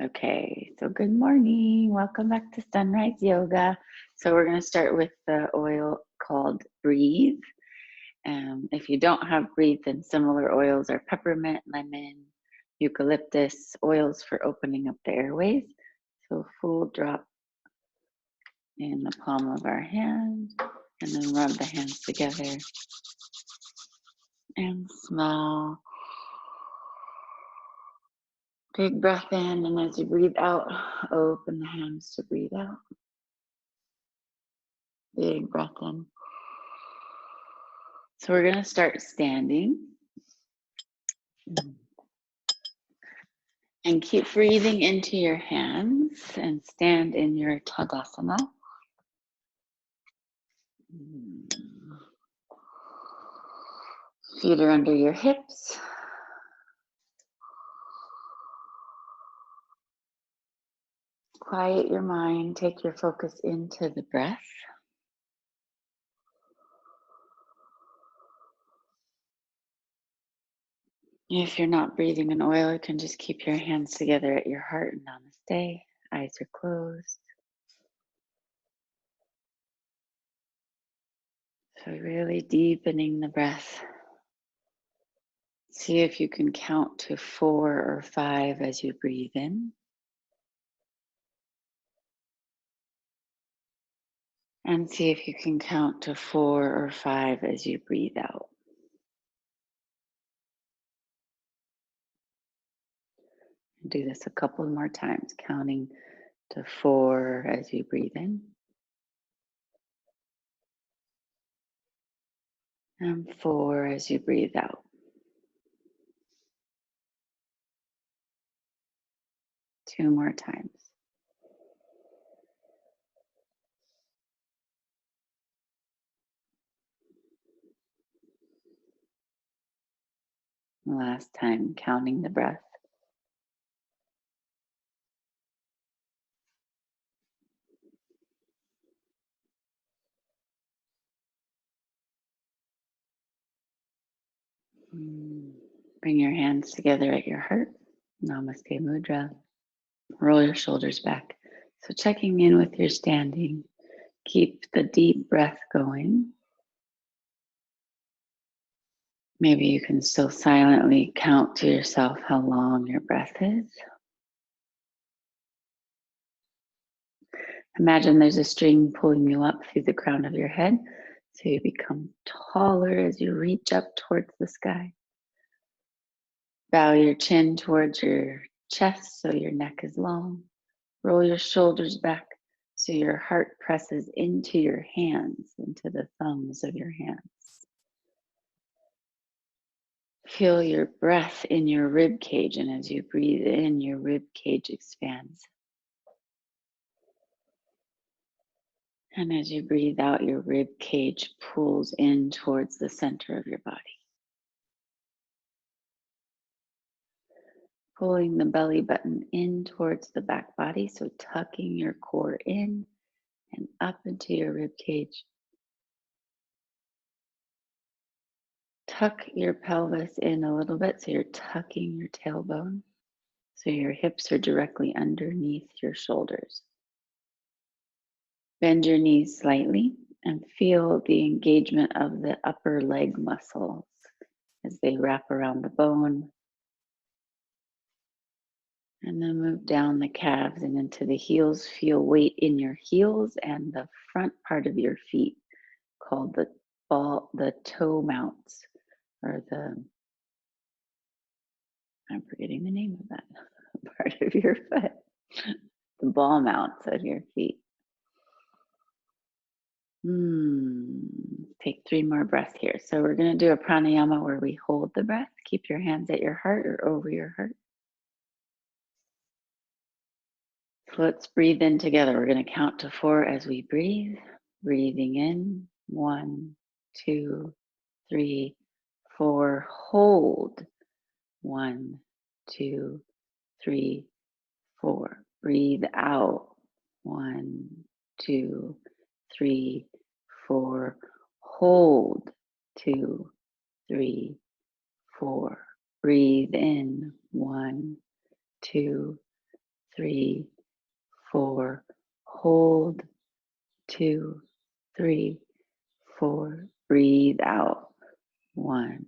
Okay, so good morning. Welcome back to Sunrise Yoga. So we're going to start with the oil called Breathe. If you don't have Breathe, then similar oils are peppermint, lemon, eucalyptus, oils for opening up the airways. So full drop in the palm of our hand, and then rub the hands together and smell. Big breath in, and as you breathe out, open the hands to breathe out. Big breath in. So we're going to start standing. And keep breathing into your hands and stand in your Tadasana. Feet are under your hips. Quiet your mind, take your focus into the breath. If you're not breathing in oil, you can just keep your hands together at your heart and Namaste. Eyes are closed. So really deepening the breath. See if you can count to 4 or 5 as you breathe in. And see if you can count to 4 or 5 as you breathe out. Do this a couple more times, counting to 4 as you breathe in. And 4 as you breathe out. Two more times. Last time, counting the breath. Bring your hands together at your heart. Namaste Mudra. Roll your shoulders back. So checking in with your standing. Keep the deep breath going. Maybe you can still silently count to yourself how long your breath is. Imagine there's a string pulling you up through the crown of your head, so you become taller as you reach up towards the sky. Bow your chin towards your chest so your neck is long. Roll your shoulders back so your heart presses into your hands, into the thumbs of your hands. Feel your breath in your rib cage, and as you breathe in, your rib cage expands. And as you breathe out, your rib cage pulls in towards the center of your body. Pulling the belly button in towards the back body, so tucking your core in and up into your rib cage. Tuck your pelvis in a little bit, so you're tucking your tailbone, so your hips are directly underneath your shoulders. Bend your knees slightly and feel the engagement of the upper leg muscles as they wrap around the bone. And then move down the calves and into the heels. Feel weight in your heels and the front part of your feet, called the toe mounts, or I'm forgetting the name of that part of your foot. The ball mounts of your feet. Take 3 more breaths here. So we're going to do a pranayama where we hold the breath. Keep your hands at your heart or over your heart. So let's breathe in together. We're going to count to 4 as we breathe. Breathing in, 1, 2, 3, 4. Hold, 1, 2, 3, 4. Breathe out, 1, 2, 3, 4. Hold, 2, 3, 4. Breathe in, 1, 2, 3, 4. Hold. 2, 3, 4. Breathe out. 1,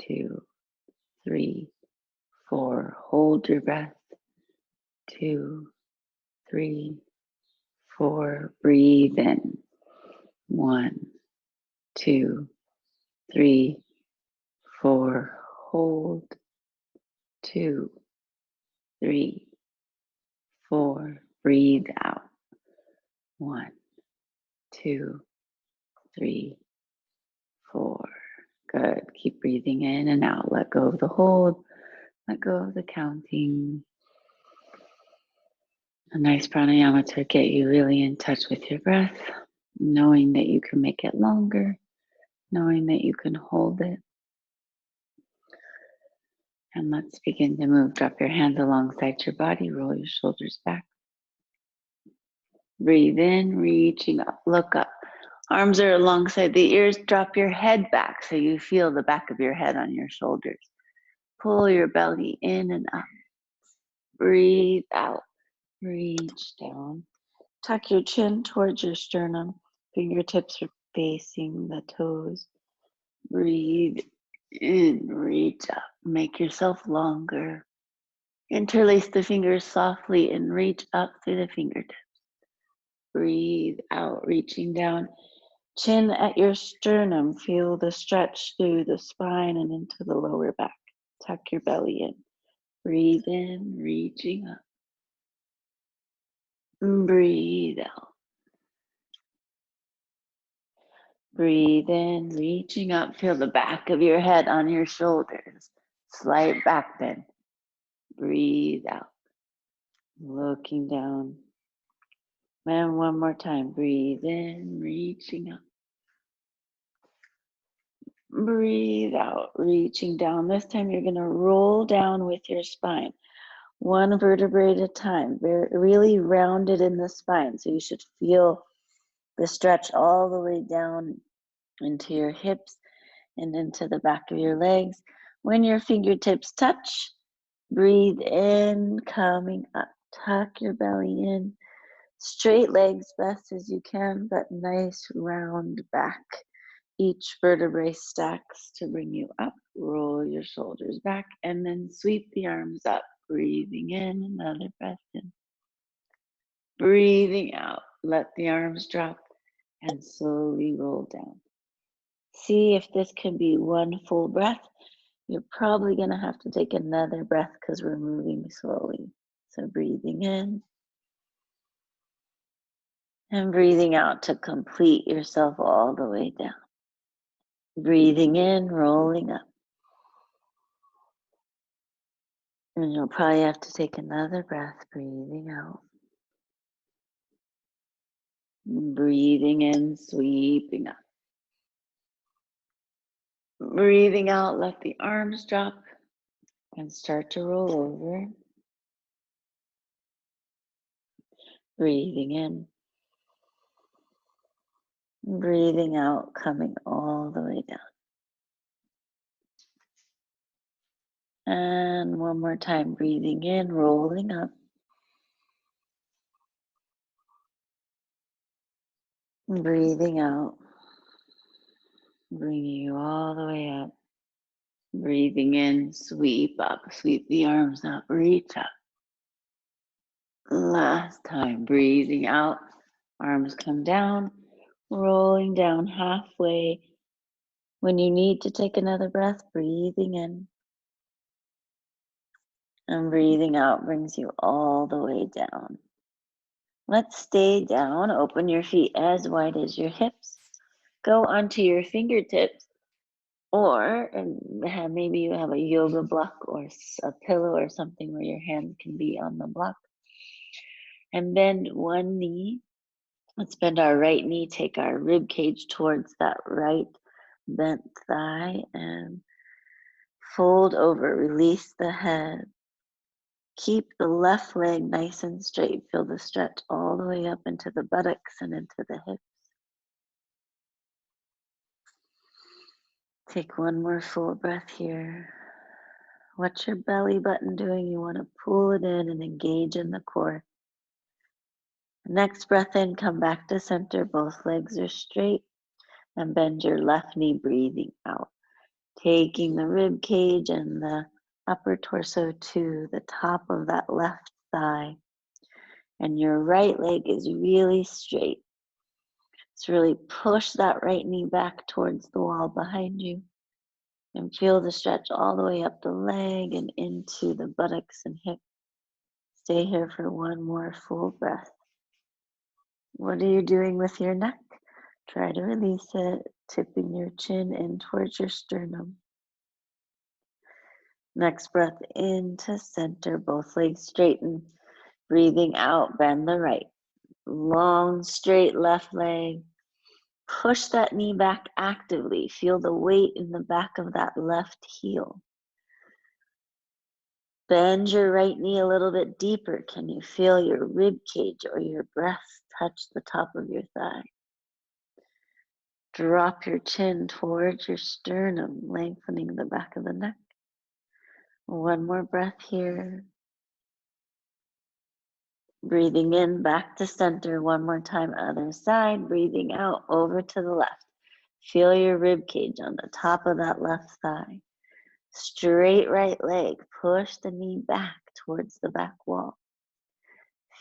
2, 3, 4. Hold your breath. 2, 3, 4. Breathe in. 1, 2, 3, 4. Hold. 2, 3, 4. Breathe out. 1, 2, 3, 4. Good. Keep breathing in and out. Let go of the hold. Let go of the counting. A nice pranayama to get you really in touch with your breath, knowing that you can make it longer, knowing that you can hold it. And let's begin to move. Drop your hands alongside your body. Roll your shoulders back. Breathe in, reaching up. Look up. Arms are alongside the ears. Drop your head back so you feel the back of your head on your shoulders. Pull your belly in and up. Breathe out. Reach down. Tuck your chin towards your sternum. Fingertips are facing the toes. Breathe in. Reach up. Make yourself longer. Interlace the fingers softly and reach up through the fingertips. Breathe out, reaching down. Chin at your sternum. Feel the stretch through the spine and into the lower back. Tuck your belly in. Breathe in, reaching up. Breathe out. Breathe in, reaching up. Feel the back of your head on your shoulders. Slight back bend. Breathe out. Looking down. And one more time. Breathe in, reaching up. Breathe out, reaching down. This time you're going to roll down with your spine. One vertebrae at a time. Really rounded in the spine. So you should feel the stretch all the way down into your hips and into the back of your legs. When your fingertips touch, breathe in, coming up. Tuck your belly in. Straight legs best as you can, but nice round back. Each vertebrae stacks to bring you up. Roll your shoulders back and then sweep the arms up. Breathing in, another breath in. Breathing out, let the arms drop and slowly roll down. See if this can be one full breath. You're probably going to have to take another breath because we're moving slowly. So breathing in and breathing out to complete yourself all the way down. Breathing in, rolling up. And you'll probably have to take another breath, breathing out. Breathing in, sweeping up. Breathing out, let the arms drop and start to roll over. Breathing in. Breathing out, coming all the way down. And one more time, breathing in, rolling up. Breathing out, bringing you all the way up. Breathing in, sweep up, sweep the arms up, reach up. Last time, breathing out, arms come down, rolling down halfway. When you need to take another breath, breathing in. And breathing out brings you all the way down. Let's stay down. Open your feet as wide as your hips. Go onto your fingertips. Or maybe you have a yoga block or a pillow or something where your hands can be on the block. And bend one knee. Let's bend our right knee. Take our rib cage towards that right bent thigh and fold over. Release the head. Keep the left leg nice and straight. Feel the stretch all the way up into the buttocks and into the hips. Take one more full breath here. What's your belly button doing? You want to pull it in and engage in the core. Next breath in, come back to center. Both legs are straight and bend your left knee, breathing out. Taking the rib cage and the upper torso to the top of that left thigh. And your right leg is really straight. So really push that right knee back towards the wall behind you. And feel the stretch all the way up the leg and into the buttocks and hips. Stay here for one more full breath. What are you doing with your neck? Try to release it, tipping your chin in towards your sternum. Next breath into center, both legs straighten. Breathing out, bend the right. Long, straight left leg. Push that knee back actively. Feel the weight in the back of that left heel. Bend your right knee a little bit deeper. Can you feel your rib cage or your breast touch the top of your thigh? Drop your chin towards your sternum, lengthening the back of the neck. One more breath here. Breathing in, back to center. One more time, other side. Breathing out, over to the left. Feel your rib cage on the top of that left thigh. Straight right leg. Push the knee back towards the back wall.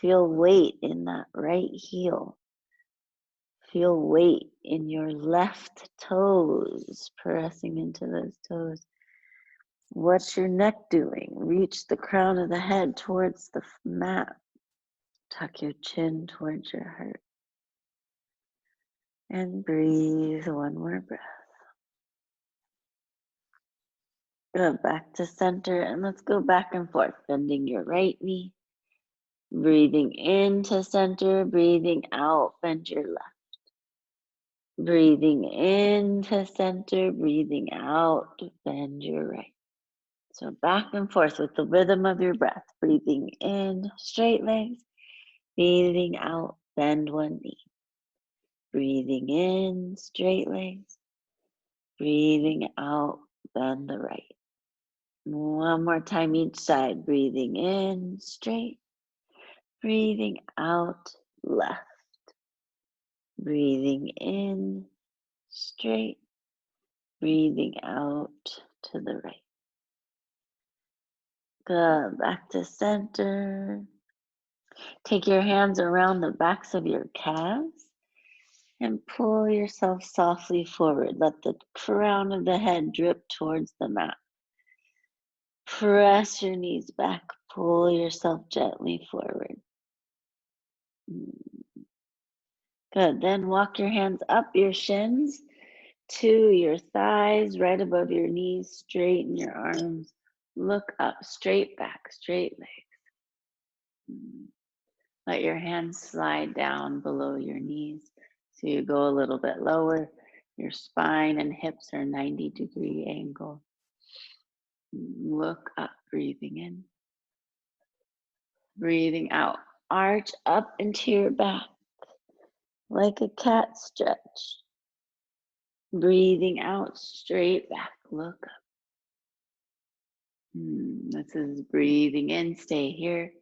Feel weight in that right heel. Feel weight in your left toes, pressing into those toes. What's your neck doing? Reach the crown of the head towards the mat. Tuck your chin towards your heart. And breathe one more breath. Go back to center and let's go back and forth, bending your right knee. Breathing into center, breathing out, bend your left. Breathing into center, breathing out, bend your right. So back and forth with the rhythm of your breath. Breathing in, straight legs. Breathing out, bend one knee. Breathing in, straight legs. Breathing out, bend the right. One more time each side. Breathing in, straight. Breathing out, left. Breathing in, straight. Breathing out to the right. Good. Back to center. Take your hands around the backs of your calves and pull yourself softly forward. Let the crown of the head drip towards the mat. Press your knees back. Pull yourself gently forward. Good. Then walk your hands up your shins to your thighs, right above your knees. Straighten your arms. Look up, straight back, straight legs. Let your hands slide down below your knees. So you go a little bit lower. Your spine and hips are 90-degree angle. Look up, breathing in. Breathing out. Arch up into your back like a cat stretch. Breathing out, straight back. Look up. This is breathing in. Stay here.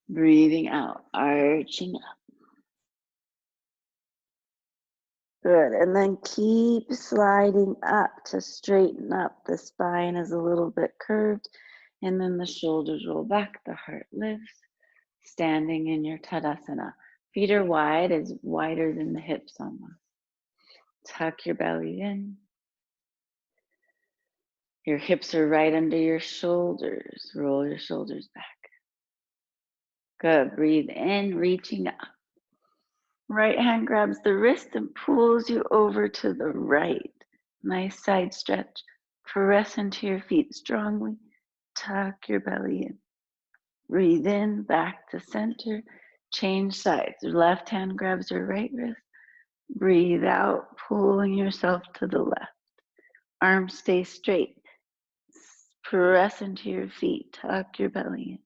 Breathing out, arching up. Good, and then keep sliding up to straighten up. The spine is a little bit curved, and then the shoulders roll back, the heart lifts. Standing in your Tadasana. Feet are wide, as wider than the hips almost. Tuck your belly in. Your hips are right under your shoulders. Roll your shoulders back. Good, breathe in, reaching up. Right hand grabs the wrist and pulls you over to the right. Nice side stretch. Press into your feet strongly. Tuck your belly in. Breathe in, back to center. Change sides. Left hand grabs your right wrist. Breathe out, pulling yourself to the left. Arms stay straight. Press into your feet. Tuck your belly in.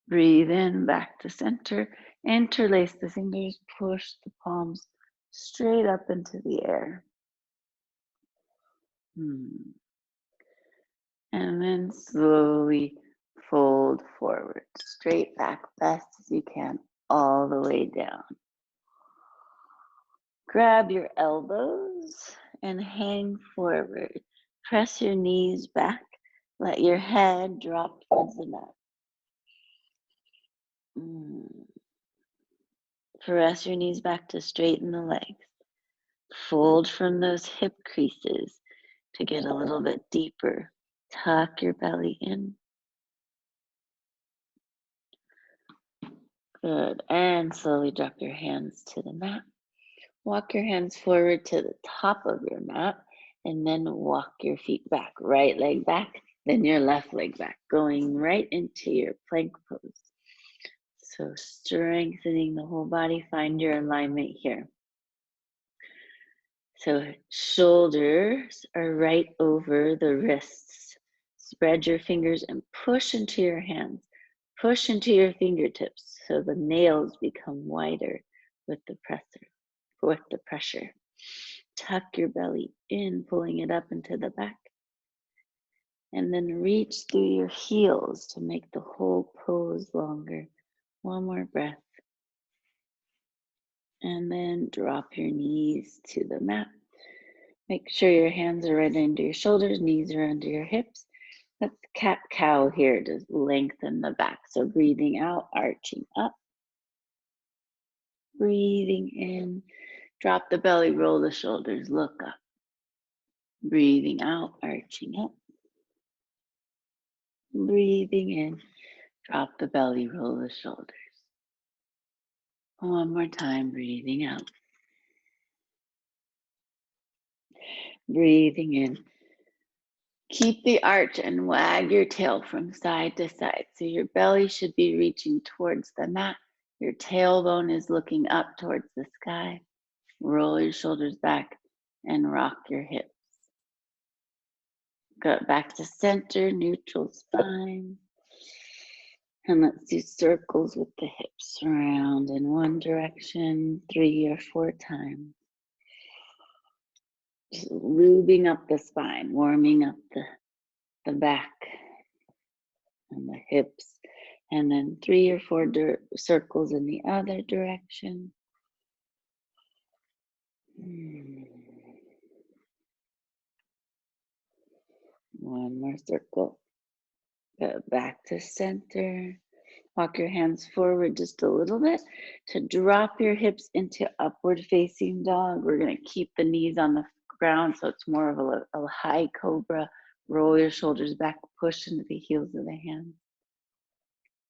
Breathe in, back to center. Interlace the fingers. Push the palms straight up into the air. And then slowly fold forward, straight back, best as you can, all the way down. Grab your elbows and hang forward. Press your knees back. Let your head drop towards the mat. Press your knees back to straighten the legs. Fold from those hip creases to get a little bit deeper. Tuck your belly in. Good. And slowly drop your hands to the mat. Walk your hands forward to the top of your mat and then walk your feet back. Right leg back, then your left leg back, going right into your plank pose. So strengthening the whole body, find your alignment here. So shoulders are right over the wrists. Spread your fingers and push into your hands. Push into your fingertips so the nails become wider with the pressure. Tuck your belly in, pulling it up into the back. And then reach through your heels to make the whole pose longer. One more breath. And then drop your knees to the mat. Make sure your hands are right under your shoulders, knees are under your hips. That's cat-cow here to lengthen the back. So breathing out, arching up. Breathing in, drop the belly, roll the shoulders, look up. Breathing out, arching up. Breathing in, drop the belly, roll the shoulders. One more time, breathing out. Breathing in. Keep the arch and wag your tail from side to side. So your belly should be reaching towards the mat. Your tailbone is looking up towards the sky. Roll your shoulders back and rock your hips. Go back to center, neutral spine. And let's do circles with the hips around in one direction, 3 or 4 times. Just lubing up the spine, warming up the back and the hips. And then 3 or 4 circles in the other direction. One more circle. Go back to center. Walk your hands forward just a little bit to drop your hips into upward facing dog. We're going to keep the knees on the ground so it's more of a high cobra. Roll your shoulders back, push into the heels of the hands.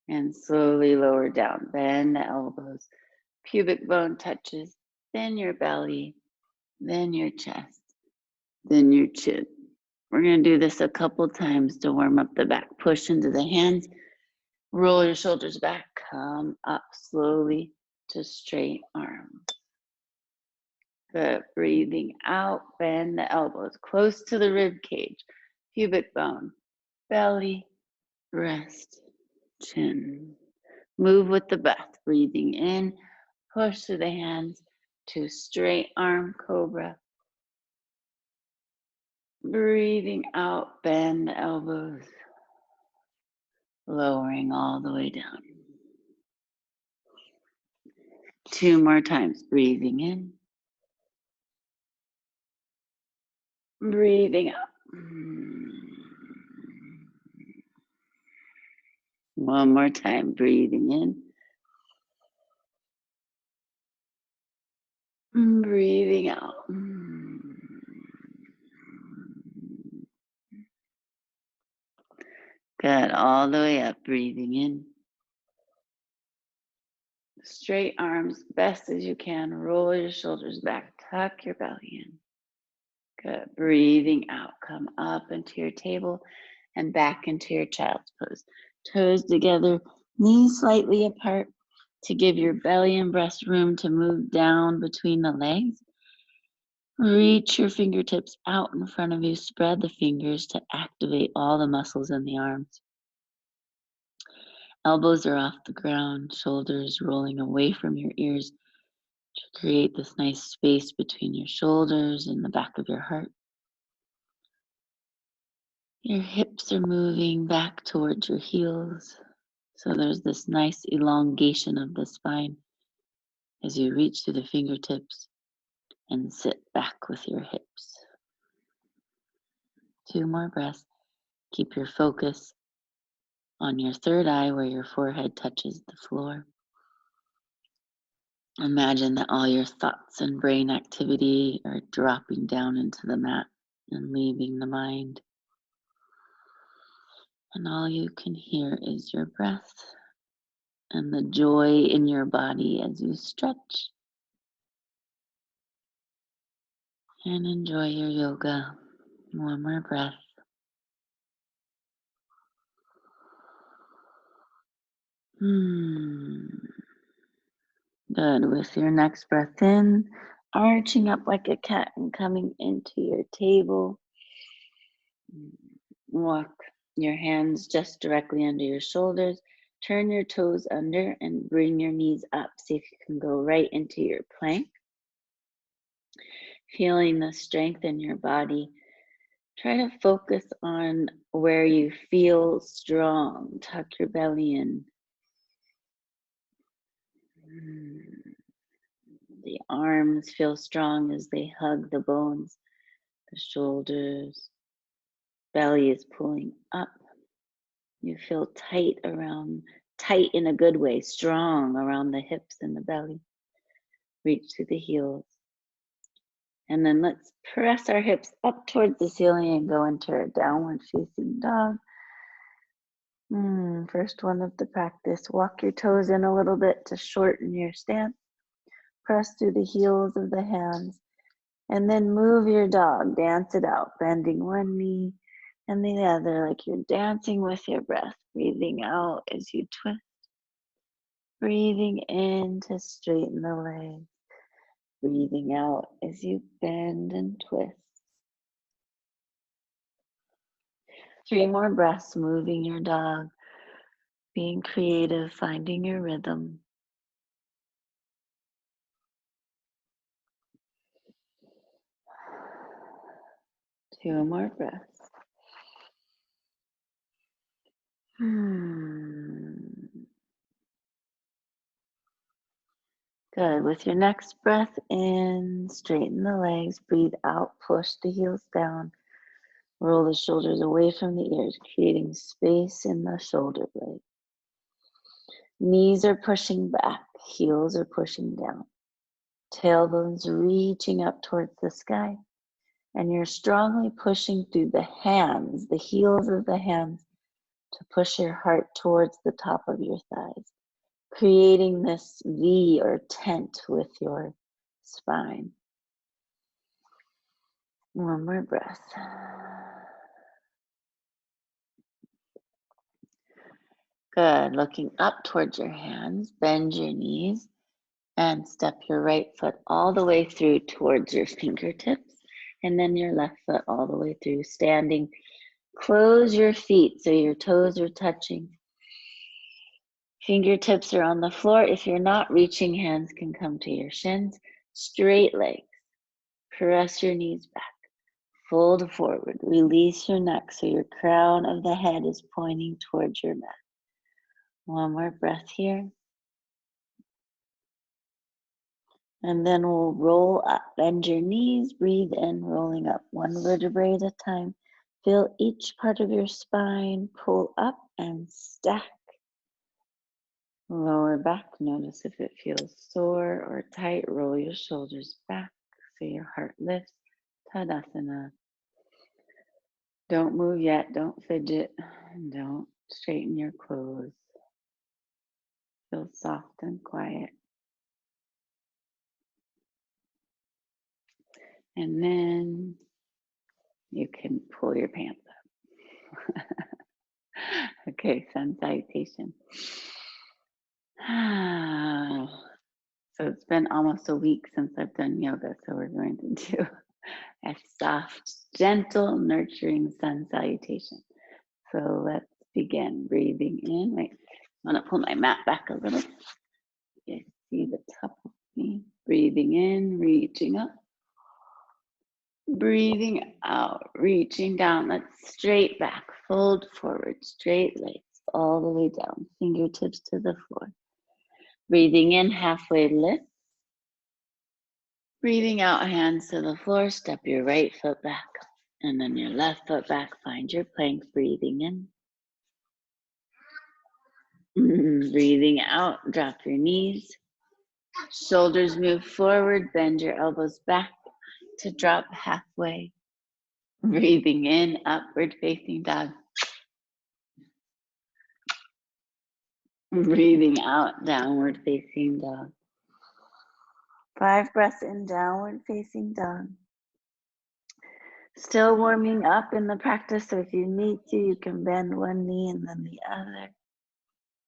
And slowly lower down. Bend the elbows. Pubic bone touches. Then your belly. Then your chest. Then your chin. We're going to do this a couple times to warm up the back. Push into the hands. Roll your shoulders back. Come up slowly to straight arms. Good. Breathing out. Bend the elbows close to the rib cage. Pubic bone. Belly. Rest. Chin. Move with the breath. Breathing in. Push through the hands to straight arm cobra. Breathing out. Bend the elbows. Lowering all the way down. 2 more times. Breathing in. Breathing out. One more time. Breathing in. Breathing out. Good. All the way up. Breathing in. Straight arms, best as you can. Roll your shoulders back. Tuck your belly in. Good. Breathing out. Come up into your table and back into your child's pose. Toes together, knees slightly apart to give your belly and breast room to move down between the legs. Reach your fingertips out in front of you. Spread the fingers to activate all the muscles in the arms. Elbows are off the ground, shoulders rolling away from your ears to create this nice space between your shoulders and the back of your heart. Your hips are moving back towards your heels. So there's this nice elongation of the spine as you reach to the fingertips and sit back with your hips. 2 more breaths. Keep your focus on your third eye where your forehead touches the floor. Imagine that all your thoughts and brain activity are dropping down into the mat and leaving the mind. And all you can hear is your breath and the joy in your body as you stretch and enjoy your yoga. 1 more breath. Good. With your next breath in, arching up like a cat and coming into your table. Walk your hands just directly under your shoulders. Turn your toes under and bring your knees up. See if you can go right into your plank. Feeling the strength in your body. Try to focus on where you feel strong. Tuck your belly in. The arms feel strong as they hug the bones, the shoulders. Belly is pulling up. You feel tight in a good way, strong around the hips and the belly. Reach to the heels. And then let's press our hips up towards the ceiling and go into our downward facing dog. First one of the practice. Walk your toes in a little bit to shorten your stance. Press through the heels of the hands. And then move your dog. Dance it out, bending one knee and the other like you're dancing with your breath. Breathing out as you twist. Breathing in to straighten the legs. Breathing out as you bend and twist. 3 more breaths, moving your dog. Being creative, finding your rhythm. Two more breaths. Good. With your next breath in, straighten the legs, breathe out, push the heels down, roll the shoulders away from the ears, creating space in the shoulder blades. Knees are pushing back, heels are pushing down, tailbones reaching up towards the sky, and you're strongly pushing through the hands, the heels of the hands, to push your heart towards the top of your thighs, creating this V or tent with your spine. 1 more breath. Good. Looking up towards your hands, bend your knees and step your right foot all the way through towards your fingertips, and then your left foot all the way through. Standing, close your feet so your toes are touching. Fingertips are on the floor. If you're not reaching, hands can come to your shins. Straight legs. Press your knees back. Fold forward. Release your neck so your crown of the head is pointing towards your mat. 1 more breath here. And then we'll roll up. Bend your knees. Breathe in, rolling up 1 vertebrae at a time. Feel each part of your spine pull up and stack. Lower back, notice if it feels sore or tight. Roll your shoulders back so your heart lifts. Tadasana. Don't move yet, don't fidget, don't straighten your clothes. Feel soft and quiet. And then you can pull your pants up. Okay, sun salutation. So it's been almost a week since I've done yoga, so we're going to do a soft, gentle, nurturing sun salutation. So let's begin. Breathing in. Wait, I'm going to pull my mat back a little. You see the top of me. Breathing in, reaching up. Breathing out, reaching down. Let's straight back, fold forward, straight legs all the way down, fingertips to the floor. Breathing in, halfway lift. Breathing out, hands to the floor, step your right foot back. And then your left foot back, find your plank, breathing in. Breathing out, drop your knees. Shoulders move forward, bend your elbows back to drop halfway. Breathing in, upward facing dog. Breathing out, downward facing dog. 5 breaths in, downward facing dog. Still warming up in the practice, so if you need to, you can bend one knee and then the other.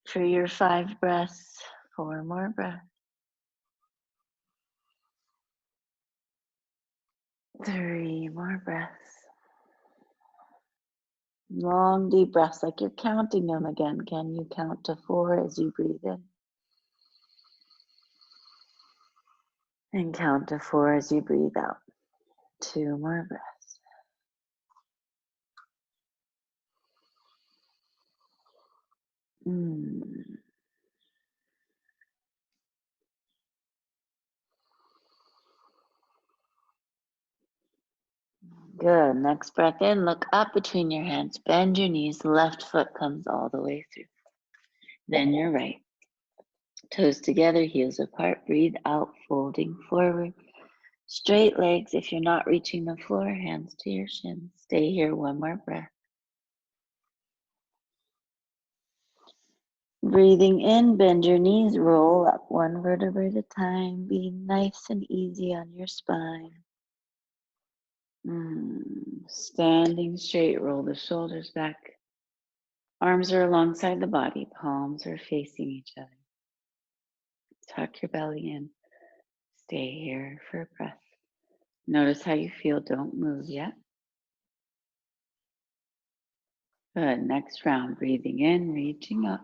For your 5 breaths, 4 more breaths. 3 more breaths. Long, deep breaths, like you're counting them again. Can you count to 4 as you breathe in? And count to 4 as you breathe out. 2 more breaths. Good. Next breath in, look up between your hands, bend your knees, left foot comes all the way through. Then your right. Toes together, heels apart, breathe out, folding forward. Straight legs, if you're not reaching the floor, hands to your shins. Stay here, 1 more breath. Breathing in, bend your knees, roll up 1 vertebra at a time, being nice and easy on your spine. Standing straight, roll the shoulders back. Arms are alongside the body, palms are facing each other. Tuck your belly in. Stay here for a breath. Notice how you feel, don't move yet. Good, next round, breathing in, reaching up,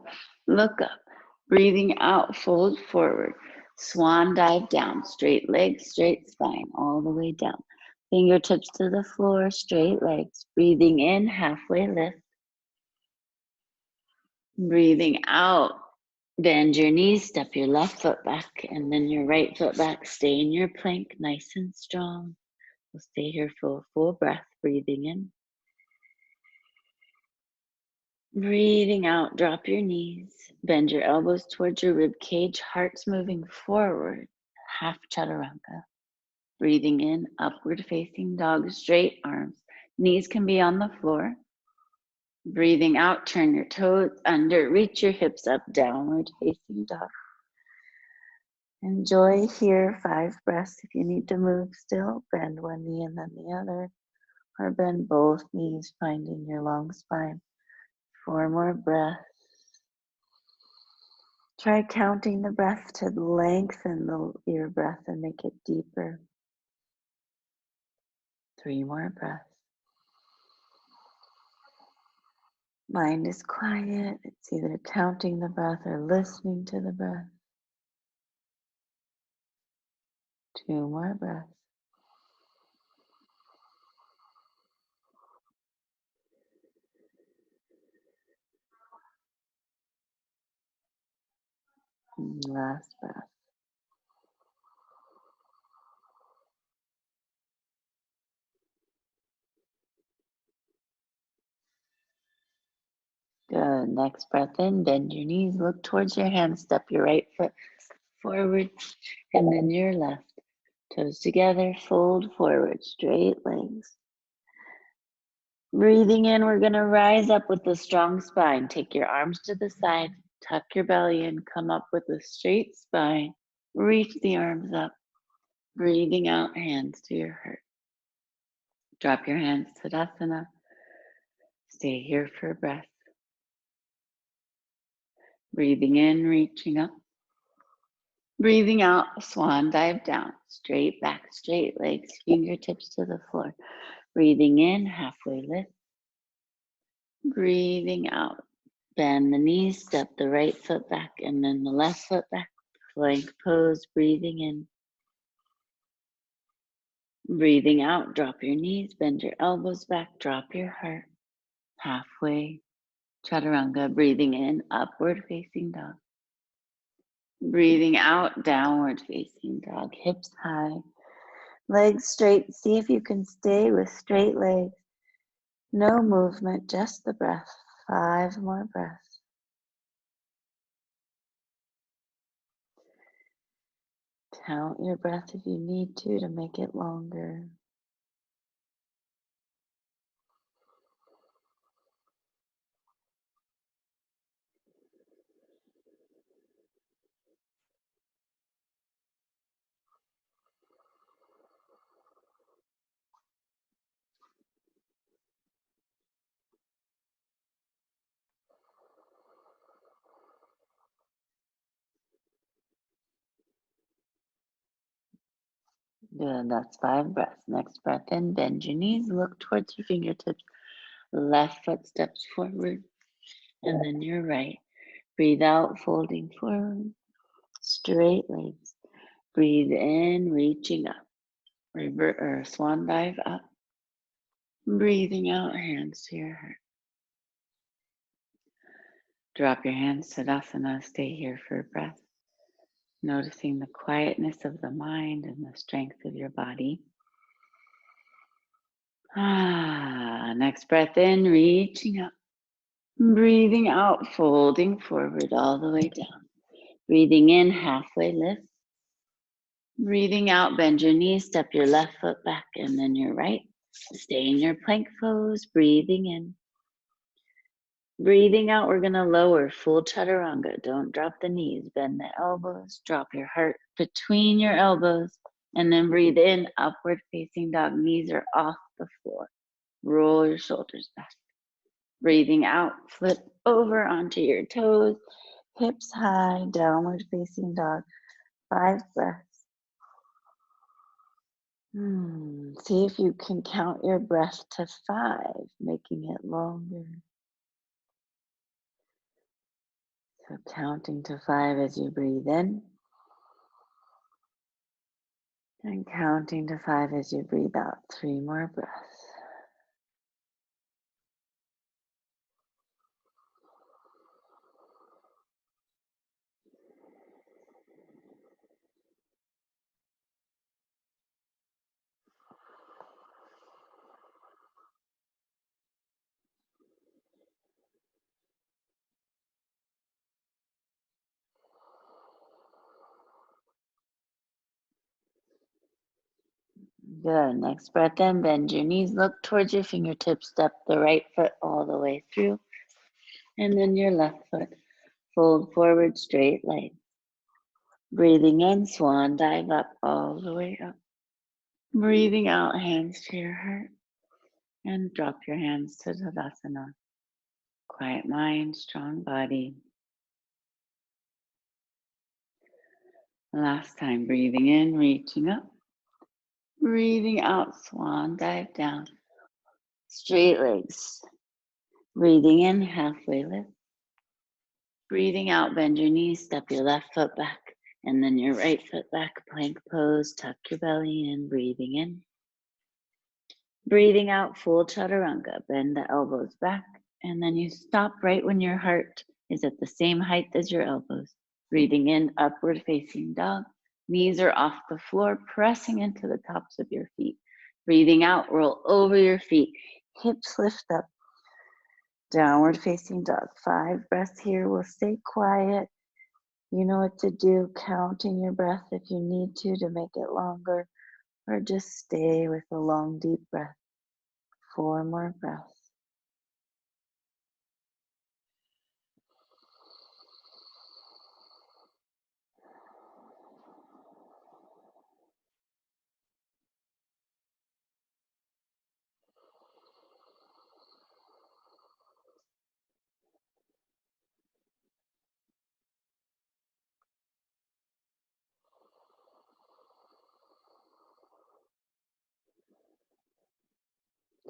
look up. Breathing out, fold forward. Swan dive down, straight legs, straight spine, all the way down. Fingertips to the floor, straight legs. Breathing in, halfway lift. Breathing out, bend your knees, step your left foot back, and then your right foot back. Stay in your plank, nice and strong. We'll stay here for a full breath, breathing in. Breathing out, drop your knees, bend your elbows towards your rib cage, heart's moving forward, half chaturanga. Breathing in, upward facing dog, straight arms. Knees can be on the floor. Breathing out, turn your toes under, reach your hips up, downward facing dog. Enjoy here, 5 breaths. If you need to move still, bend one knee and then the other, or bend both knees, finding your long spine. 4 more breaths. Try counting the breath to lengthen your breath and make it deeper. 3 more breaths. Mind is quiet. It's either counting the breath or listening to the breath. 2 more breaths. And last breath. Good. Next breath in, bend your knees, look towards your hands, step your right foot forward, and then your left. Toes together, fold forward, straight legs. Breathing in, we're gonna rise up with a strong spine. Take your arms to the side, tuck your belly in, come up with a straight spine. Reach the arms up. Breathing out, hands to your heart. Drop your hands, Tadasana. Stay here for a breath. Breathing in, reaching up. Breathing out, swan dive down. Straight back, straight legs, fingertips to the floor. Breathing in, halfway lift. Breathing out, bend the knees, step the right foot back and then the left foot back. Plank pose, breathing in. Breathing out, drop your knees, bend your elbows back, drop your heart. Halfway, chaturanga. Breathing in, upward facing dog. Breathing out, downward facing dog. Hips high, legs straight. See if you can stay with straight legs. No movement, just the breath. 5 more breaths. Count your breath if you need to make it longer. Good, that's 5 breaths. Next breath in, bend your knees, look towards your fingertips. Left foot steps forward, and then your right. Breathe out, folding forward. Straight legs. Breathe in, reaching up. Revert or swan dive up. Breathing out, hands to your heart. Drop your hands, Tadasana. Stay here for a breath. Noticing the quietness of the mind and the strength of your body. Next breath in, reaching up. Breathing out, folding forward all the way down. Breathing in, halfway lift. Breathing out, bend your knees, step your left foot back and then your right. Stay in your plank pose, breathing in. Breathing out, we're gonna lower, full chaturanga. Don't drop the knees, bend the elbows, drop your heart between your elbows, and then breathe in, upward facing dog. Knees are off the floor. Roll your shoulders back. Breathing out, flip over onto your toes, hips high, downward facing dog. 5 breaths. See if you can count your breath to 5, making it longer. So counting to 5 as you breathe in, and counting to 5 as you breathe out. 3 more breaths. Good. Next breath in, bend your knees, look towards your fingertips, step the right foot all the way through, and then your left foot. Fold forward, straight leg. Breathing in, swan dive up all the way up. Breathing out, hands to your heart, and drop your hands to Tadasana. Quiet mind, strong body. Last time, breathing in, reaching up. Breathing out, swan dive down. Straight legs. Breathing in, halfway lift. Breathing out, bend your knees, step your left foot back, and then your right foot back, plank pose, tuck your belly in, breathing in. Breathing out, full chaturanga, bend the elbows back, and then you stop right when your heart is at the same height as your elbows. Breathing in, upward facing dog. Knees are off the floor, pressing into the tops of your feet. Breathing out, roll over your feet, hips lift up. Downward facing dog. 5 breaths here. We'll stay quiet. You know what to do, counting your breath if you need to make it longer, or just stay with a long, deep breath. 4 more breaths.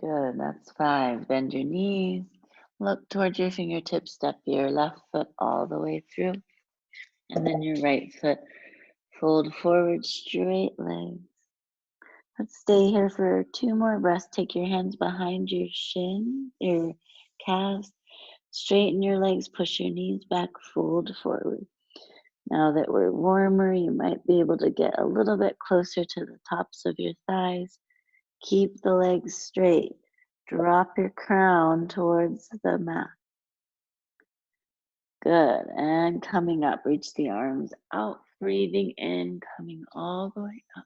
Good, that's 5. Bend your knees. Look towards your fingertips. Step your left foot all the way through. And then your right foot. Fold forward, straight legs. Let's stay here for 2 more breaths. Take your hands behind your shin, your calves. Straighten your legs, push your knees back, fold forward. Now that we're warmer, you might be able to get a little bit closer to the tops of your thighs. Keep the legs straight. Drop your crown towards the mat. Good. And coming up, reach the arms out. Breathing in, coming all the way up.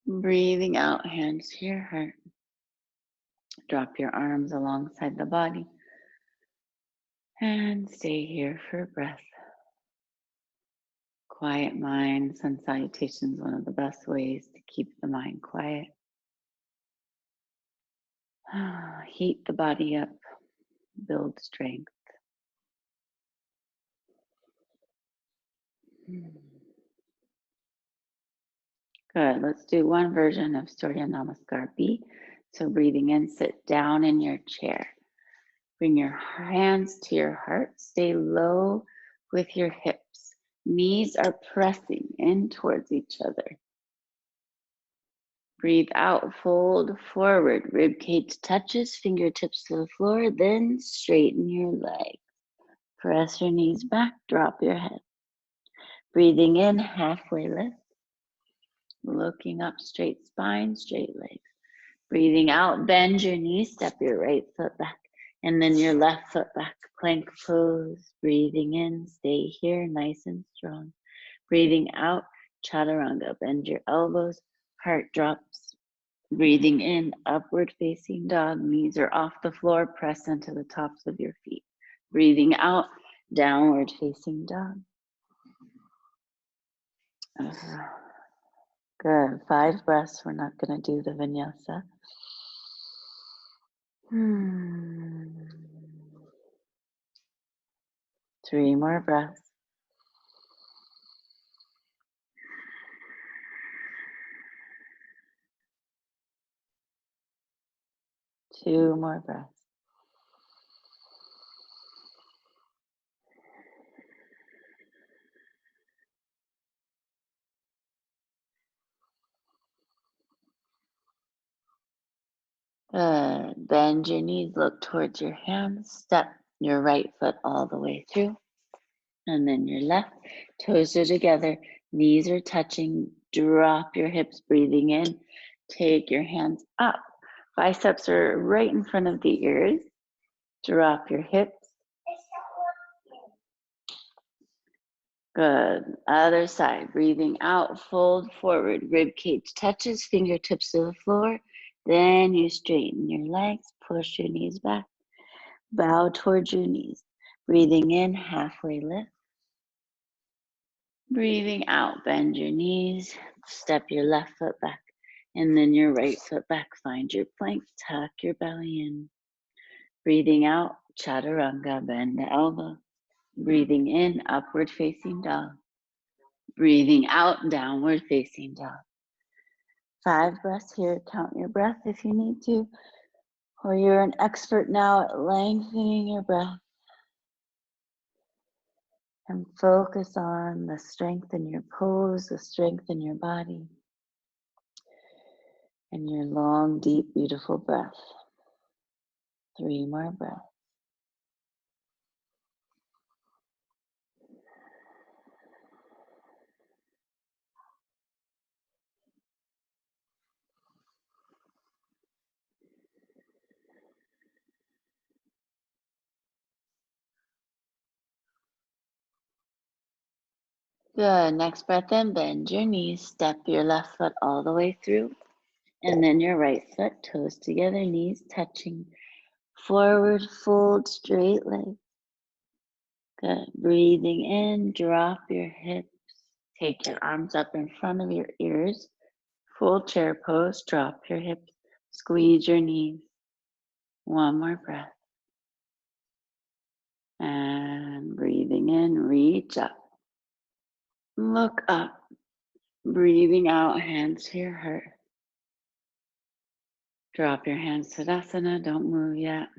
Breathing out, hands to your heart. Drop your arms alongside the body. And stay here for breath. Quiet mind, sun salutations, one of the best ways to keep the mind quiet. Heat the body up, build strength. Good. Let's do one version of Surya Namaskar B. So breathing in, sit down in your chair. Bring your hands to your heart. Stay low with your hips. Knees are pressing in towards each other. Breathe out, fold forward. Rib cage touches, fingertips to the floor. Then straighten your legs. Press your knees back, drop your head. Breathing in, halfway lift. Looking up, straight spine, straight legs. Breathing out, bend your knees, step your right foot back. And then your left foot back, plank pose. Breathing in, stay here, nice and strong. Breathing out, chaturanga, bend your elbows, heart drops. Breathing in, upward facing dog, knees are off the floor, press into the tops of your feet. Breathing out, downward facing dog. Good, 5 breaths. We're not gonna do the vinyasa. 3 more breaths. 2 more breaths. Good. Bend your knees, look towards your hands. Step your right foot all the way through. And then your left. Toes are together. Knees are touching. Drop your hips, breathing in. Take your hands up. Biceps are right in front of the ears. Drop your hips. Good. Other side. Breathing out, fold forward. Rib cage touches, fingertips to the floor. Then you straighten your legs, push your knees back. Bow towards your knees. Breathing in, halfway lift. Breathing out, bend your knees. Step your left foot back. And then your right foot back. Find your plank. Tuck your belly in. Breathing out, chaturanga, bend the elbow. Breathing in, upward facing dog. Breathing out, downward facing dog. 5 breaths here. Count your breath if you need to. Or you're an expert now at lengthening your breath. And focus on the strength in your pose, the strength in your body, and your long, deep, beautiful breath. 3 more breaths. Good. Next breath in, bend your knees, step your left foot all the way through, and then your right foot, toes together, knees touching. Forward fold, straight legs. Good. Breathing in, drop your hips. Take your arms up in front of your ears. Full chair pose, drop your hips, squeeze your knees. 1 more breath. And breathing in, reach up. Look up. Breathing out, hands to your heart. Drop your hands to Tadasana, don't move yet.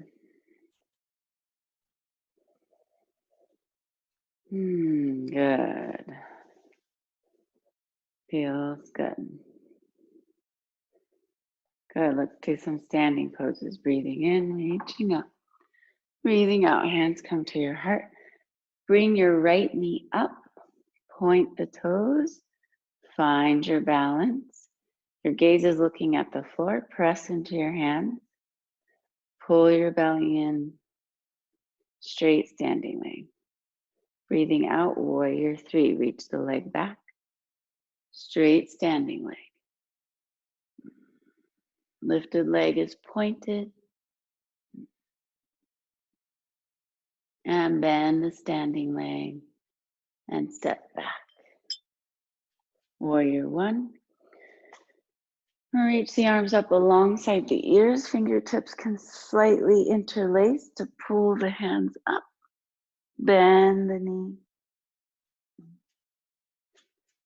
Good. Feels good. Good. Let's do some standing poses. Breathing in, reaching up. Breathing out, hands come to your heart. Bring your right knee up. Point the toes. Find your balance. Your gaze is looking at the floor. Press into your hands. Pull your belly in. Straight standing leg. Breathing out, warrior three. Reach the leg back. Straight standing leg. Lifted leg is pointed. And bend the standing leg and step back. Warrior one. Reach the arms up alongside the ears. Fingertips can slightly interlace to pull the hands up. Bend the knee.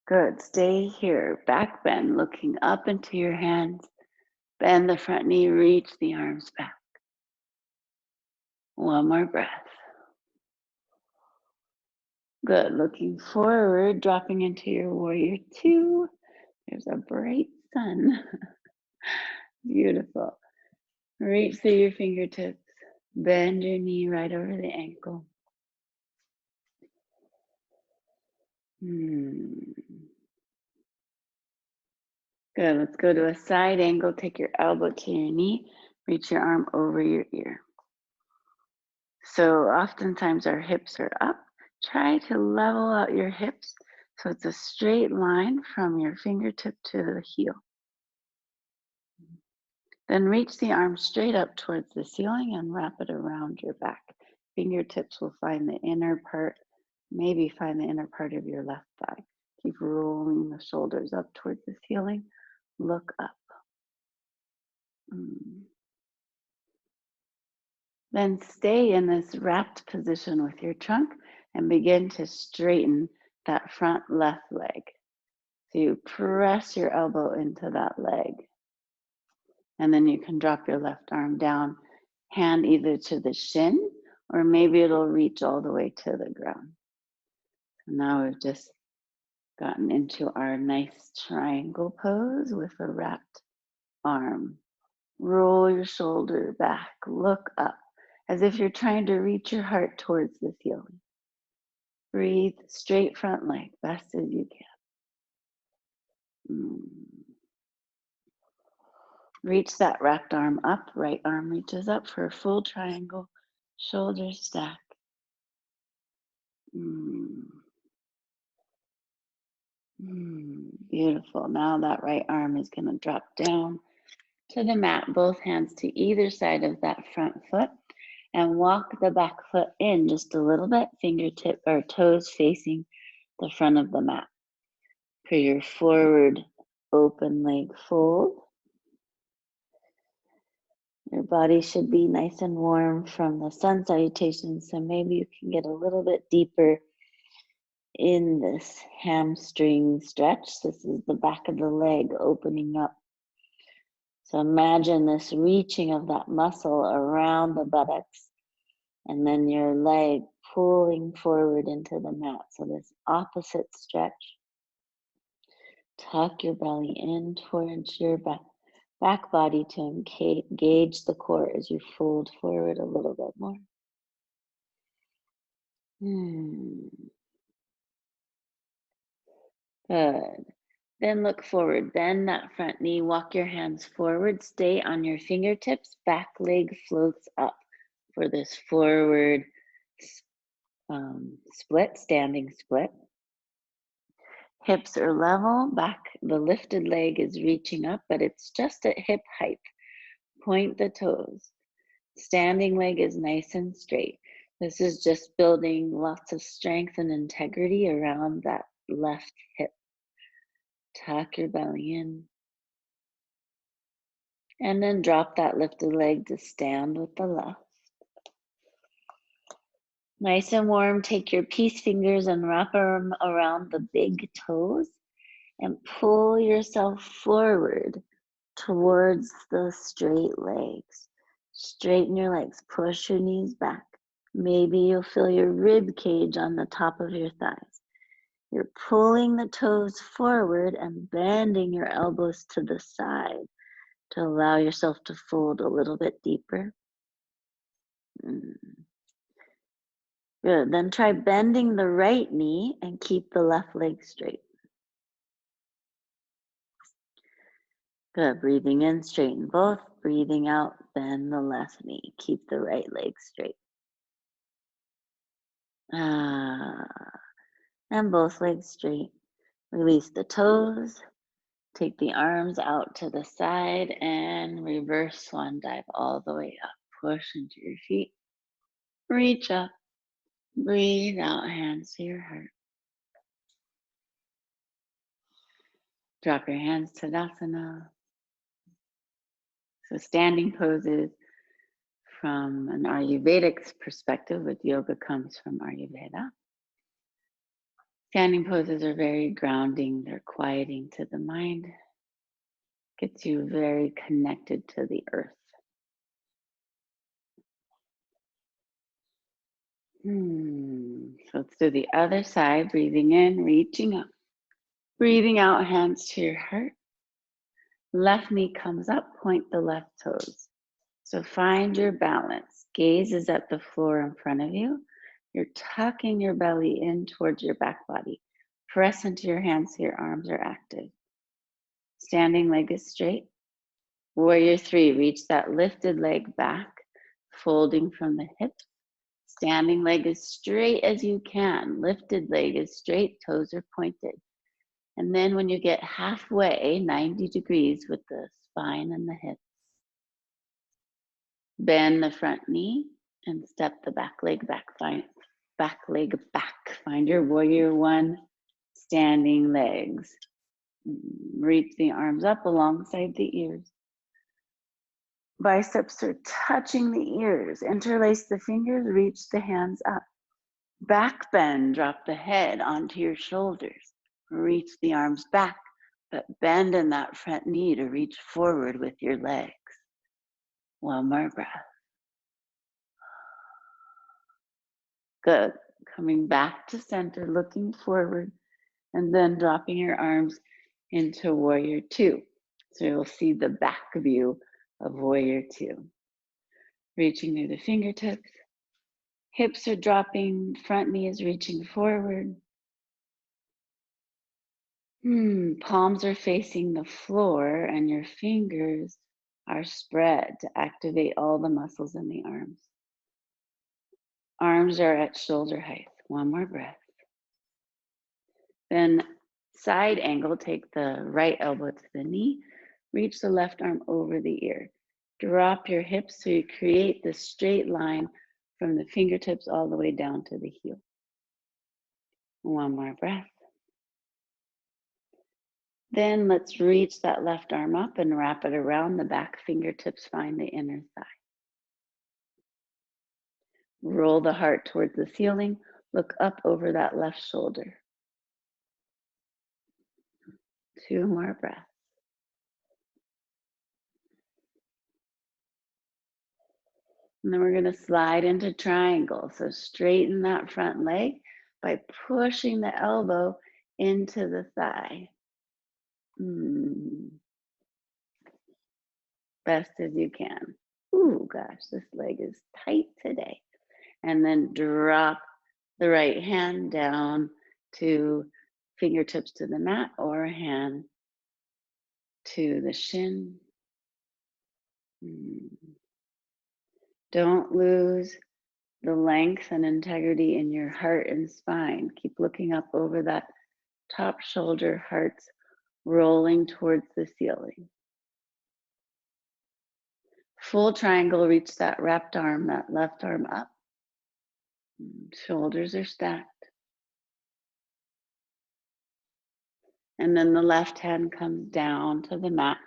Good. Stay here. Back bend, looking up into your hands. Bend the front knee. Reach the arms back. One more breath. Good. Looking forward, dropping into your warrior two. There's a bright sun. Beautiful. Reach through your fingertips. Bend your knee right over the ankle. Good. Let's go to a side angle. Take your elbow to your knee. Reach your arm over your ear. So oftentimes our hips are up. Try to level out your hips so it's a straight line from your fingertip to the heel. Then reach the arm straight up towards the ceiling and wrap it around your back. Fingertips will find the inner part, maybe find the inner part of your left thigh. Keep rolling the shoulders up towards the ceiling. Look up. Then stay in this wrapped position with your trunk and begin to straighten that front left leg. So you press your elbow into that leg. And then you can drop your left arm down, hand either to the shin, or maybe it'll reach all the way to the ground. So now we've just gotten into our nice triangle pose with a wrapped arm. Roll your shoulder back, look up, as if you're trying to reach your heart towards the ceiling. Breathe, straight front leg, best as you can. Reach that wrapped arm up, right arm reaches up for a full triangle, shoulders stack. Beautiful. Now that right arm is going to drop down to the mat, both hands to either side of that front foot, and walk the back foot in just a little bit, fingertip or toes facing the front of the mat. For your forward open leg fold, your body should be nice and warm from the sun salutations, so maybe you can get a little bit deeper in this hamstring stretch. This is the back of the leg opening up. So imagine this reaching of that muscle around the buttocks, and then your leg pulling forward into the mat. So this opposite stretch. Tuck your belly in towards your back body to engage the core as you fold forward a little bit more. Good. Then look forward. Bend that front knee. Walk your hands forward. Stay on your fingertips. Back leg floats up for this forward split, standing split. Hips are level. Back, the lifted leg is reaching up, but it's just at hip height. Point the toes. Standing leg is nice and straight. This is just building lots of strength and integrity around that left hip. Tuck your belly in. And then drop that lifted leg to stand with the left. Nice and warm, take your peace fingers and wrap them around the big toes and pull yourself forward towards the straight legs. Straighten your legs, push your knees back. Maybe you'll feel your rib cage on the top of your thighs. You're pulling the toes forward and bending your elbows to the side. to allow yourself to fold a little bit deeper. Good. Then try bending the right knee and keep the left leg straight. Good. Breathing in, straighten both. Breathing out, bend the left knee. Keep the right leg straight. And both legs straight. Release the toes. Take the arms out to the side and reverse swan dive all the way up. Push into your feet. Reach up. Breathe out, hands to your heart. Drop your hands to Tadasana. So standing poses from an Ayurvedic perspective, with yoga comes from Ayurveda. Standing poses are very grounding, they're quieting to the mind, gets you very connected to the earth. So let's do the other side, breathing in, reaching up. Breathing out, hands to your heart. Left knee comes up, point the left toes. So find your balance. Gaze is at the floor in front of you. You're tucking your belly in towards your back body. Press into your hands so your arms are active. Standing leg is straight. Warrior 3, reach that lifted leg back, folding from the hips. Standing leg as straight as you can. Lifted leg is straight, toes are pointed. And then when you get halfway, 90 degrees with the spine and the hips, bend the front knee and step the back leg back. Back leg back. Find your warrior 1 standing legs. Reach the arms up alongside the ears. Biceps are touching the ears. Interlace the fingers, reach the hands up. Back bend, drop the head onto your shoulders. Reach the arms back, but bend in that front knee to reach forward with your legs. One more breath. Good. Coming back to center, looking forward, and then dropping your arms into warrior 2. So you'll see the back view of warrior 2. Reaching through the fingertips. Hips are dropping, front knee is reaching forward. Palms are facing the floor and your fingers are spread to activate all the muscles in the arms. Arms are at shoulder height. One more breath. Then side angle, take the right elbow to the knee, reach the left arm over the ear. Drop your hips so you create this straight line from the fingertips all the way down to the heel. One more breath. Then let's reach that left arm up and wrap it around the back fingertips, find the inner thigh. Roll the heart towards the ceiling, look up over that left shoulder. 2 more breaths. And then we're going to slide into triangle. So straighten that front leg by pushing the elbow into the thigh. Best as you can. Ooh, gosh, this leg is tight today. And then drop the right hand down to fingertips to the mat or hand to the shin. Don't lose the length and integrity in your heart and spine. Keep looking up over that top shoulder, hearts rolling towards the ceiling. Full triangle, reach that wrapped arm, that left arm up. Shoulders are stacked. And then the left hand comes down to the mat.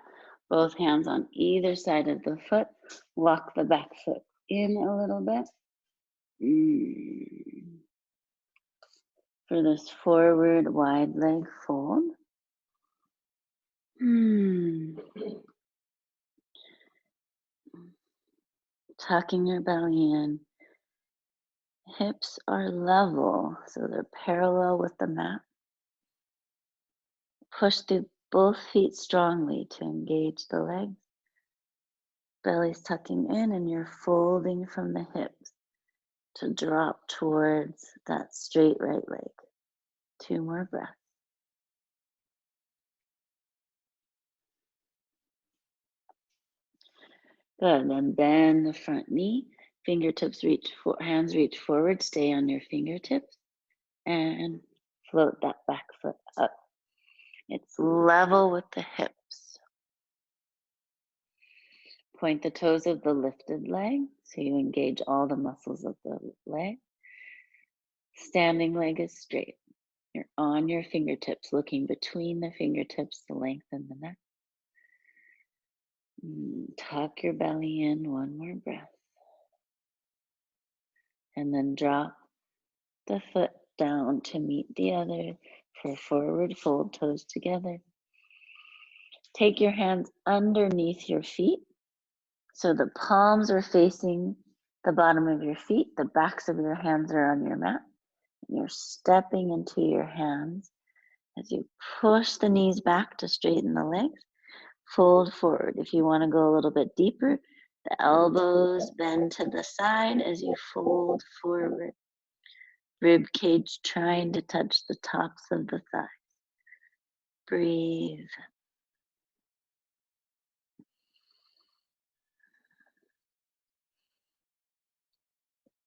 Both hands on either side of the foot. Walk the back foot in a little bit. For this forward wide leg fold. Tucking your belly in. Hips are level, so they're parallel with the mat. Push through both feet strongly to engage the legs. Belly's tucking in and you're folding from the hips to drop towards that straight right leg. 2 more breaths. Good. Then bend the front knee. Fingertips reach hands reach forward. Stay on your fingertips and float that back foot up. It's level with the hips. Point the toes of the lifted leg so you engage all the muscles of the leg. Standing leg is straight. You're on your fingertips, looking between the fingertips to lengthen the neck. Tuck your belly in, 1 more breath. And then drop the foot down to meet the other for forward fold, toes together. Take your hands underneath your feet so the palms are facing the bottom of your feet. The backs of your hands are on your mat. And you're stepping into your hands as you push the knees back to straighten the legs. Fold forward. If you want to go a little bit deeper, the elbows bend to the side as you fold forward. Rib cage trying to touch the tops of the thighs. Breathe.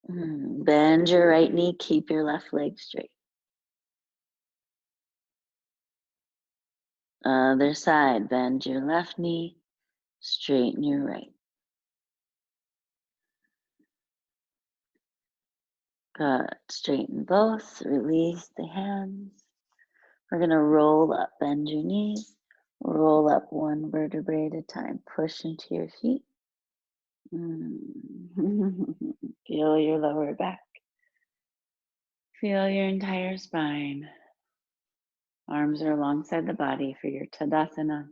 Bend your right knee, keep your left leg straight. Other side, bend your left knee, straighten your right. Good. Straighten both, release the hands. We're going to roll up, bend your knees, roll up 1 vertebrae at a time. Push into your feet. Feel your lower back. Feel your entire spine. Arms are alongside the body for your Tadasana.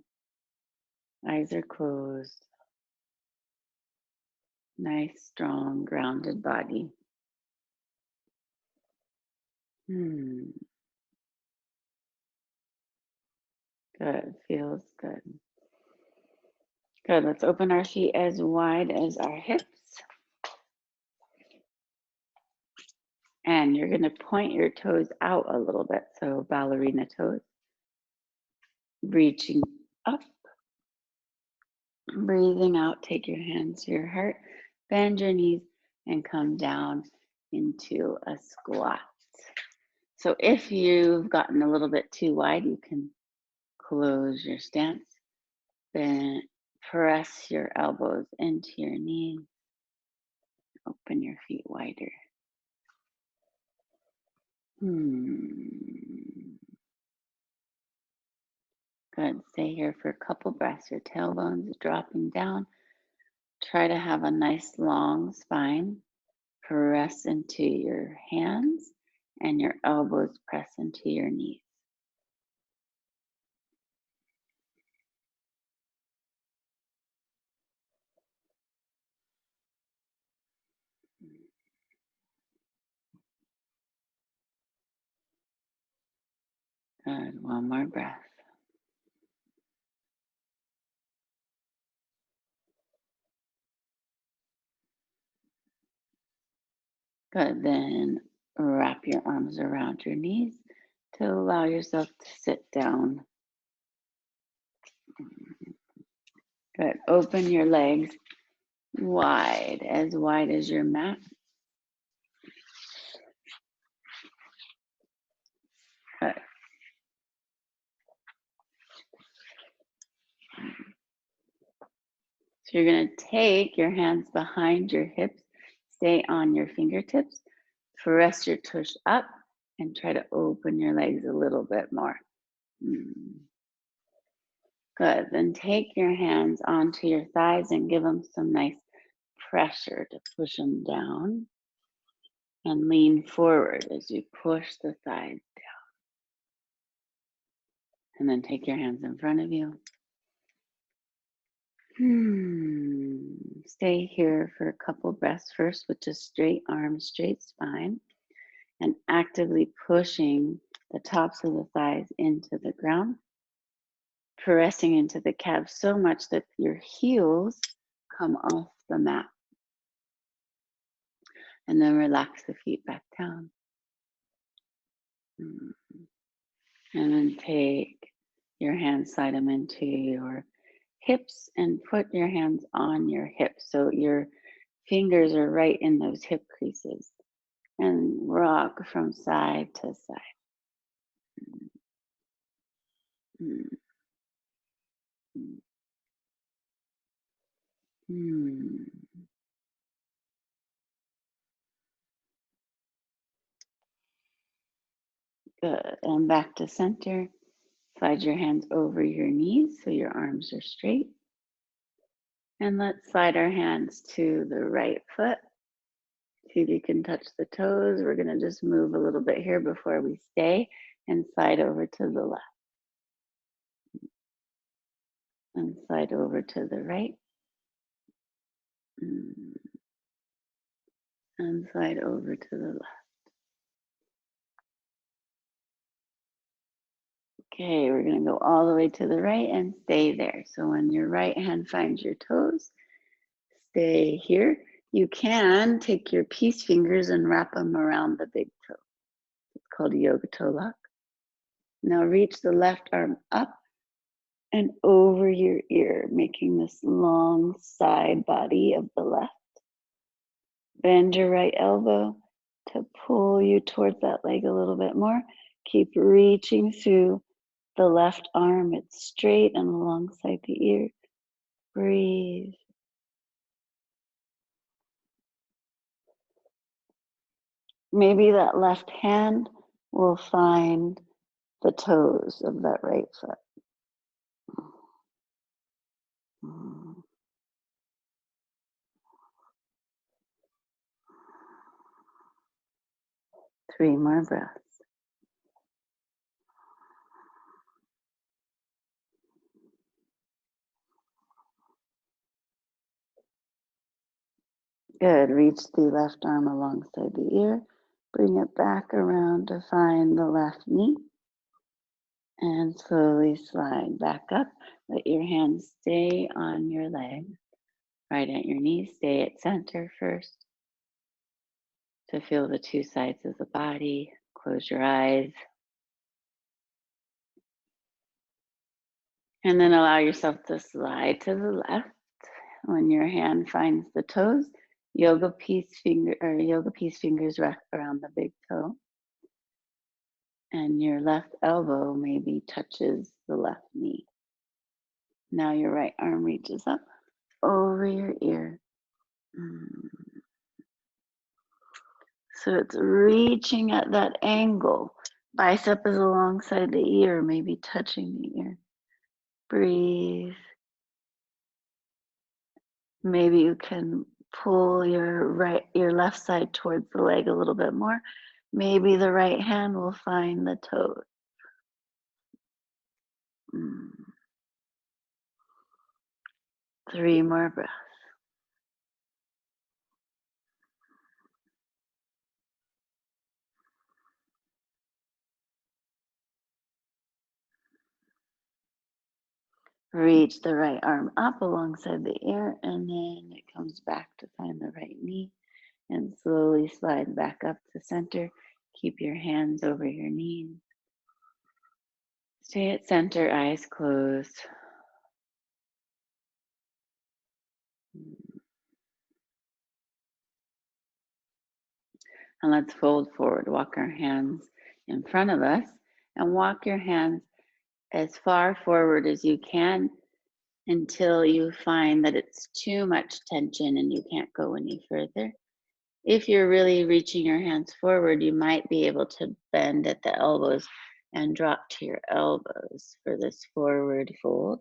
Eyes are closed. Nice, strong, grounded body. Good, feels good. Good, let's open our feet as wide as our hips. And you're going to point your toes out a little bit, so ballerina toes. Reaching up. Breathing out, take your hands to your heart, bend your knees, and come down into a squat. So if you've gotten a little bit too wide, you can close your stance. Then press your elbows into your knees. Open your feet wider. Good. Stay here for a couple breaths. Your tailbone's dropping down. Try to have a nice long spine. Press into your hands and your elbows press into your knees. Good. 1 more breath. Good. Then wrap your arms around your knees to allow yourself to sit down. Good. Open your legs wide as your mat. Good. So you're going to take your hands behind your hips, stay on your fingertips, press your tush up, and try to open your legs a little bit more. Good. Then take your hands onto your thighs and give them some nice pressure to push them down. And lean forward as you push the thighs down. And then take your hands in front of you. Stay here for a couple breaths first with just straight arms, straight spine, and actively pushing the tops of the thighs into the ground, pressing into the calves so much that your heels come off the mat. And then relax the feet back down. And then take your hands, slide them into your hips and put your hands on your hips. So your fingers are right in those hip creases. And rock from side to side. Good. And back to center. Slide your hands over your knees so your arms are straight. And let's slide our hands to the right foot. See if you can touch the toes. We're going to just move a little bit here before we stay and slide over to the left. And slide over to the right. And slide over to the left. Okay, we're going to go all the way to the right and stay there. So when your right hand finds your toes, stay here. You can take your peace fingers and wrap them around the big toe. It's called a yoga toe lock. Now reach the left arm up and over your ear, making this long side body of the left. Bend your right elbow to pull you towards that leg a little bit more. Keep reaching through the left arm. It's straight and alongside the ear. Breathe. Maybe that left hand will find the toes of that right foot. 3 more breaths. Good. Reach the left arm alongside the ear. Bring it back around to find the left knee. And slowly slide back up. Let your hands stay on your legs. Right at your knees. Stay at center first. To feel the two sides of the body. Close your eyes. And then allow yourself to slide to the left. When your hand finds the toes, yoga peace fingers wrap around the big toe. And your left elbow maybe touches the left knee. Now your right arm reaches up over your ear. So it's reaching at that angle. Bicep is alongside the ear, maybe touching the ear. Breathe. Maybe you can pull your left side towards the leg a little bit more. Maybe the right hand will find the toes. 3 more breaths. Reach the right arm up alongside the ear, and then it comes back to find the right knee. And slowly slide back up to center. Keep your hands over your knees. Stay at center, eyes closed. And let's fold forward. Walk our hands in front of us and walk your hands as far forward as you can until you find that it's too much tension and you can't go any further. If you're really reaching your hands forward, you might be able to bend at the elbows and drop to your elbows for this forward fold.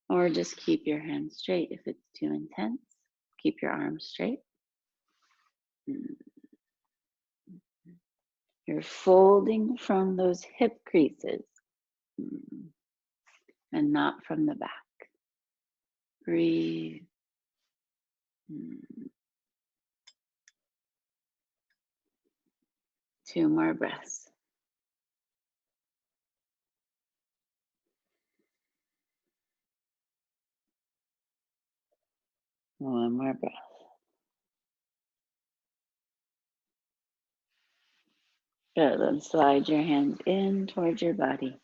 Or just keep your hands straight if it's too intense. Keep your arms straight. You're folding from those hip creases and not from the back. Breathe. 2 more breaths. One more breath. Good. Then slide your hands in towards your body.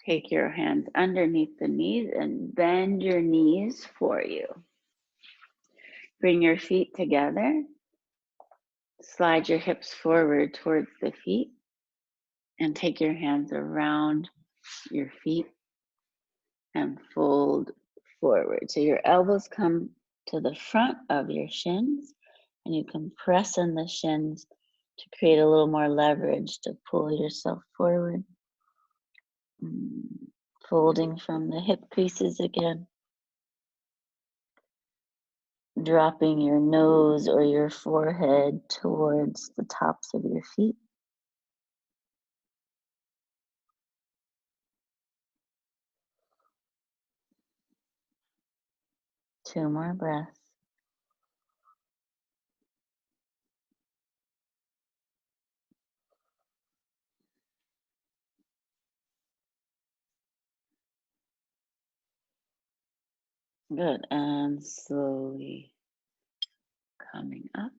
Take your hands underneath the knees and bend your knees for you. Bring your feet together. Slide your hips forward towards the feet and take your hands around your feet and fold forward. So your elbows come to the front of your shins and you can press in the shins to create a little more leverage to pull yourself forward. Folding from the hip creases again. Dropping your nose or your forehead towards the tops of your feet. Two more breaths. Good, and slowly coming up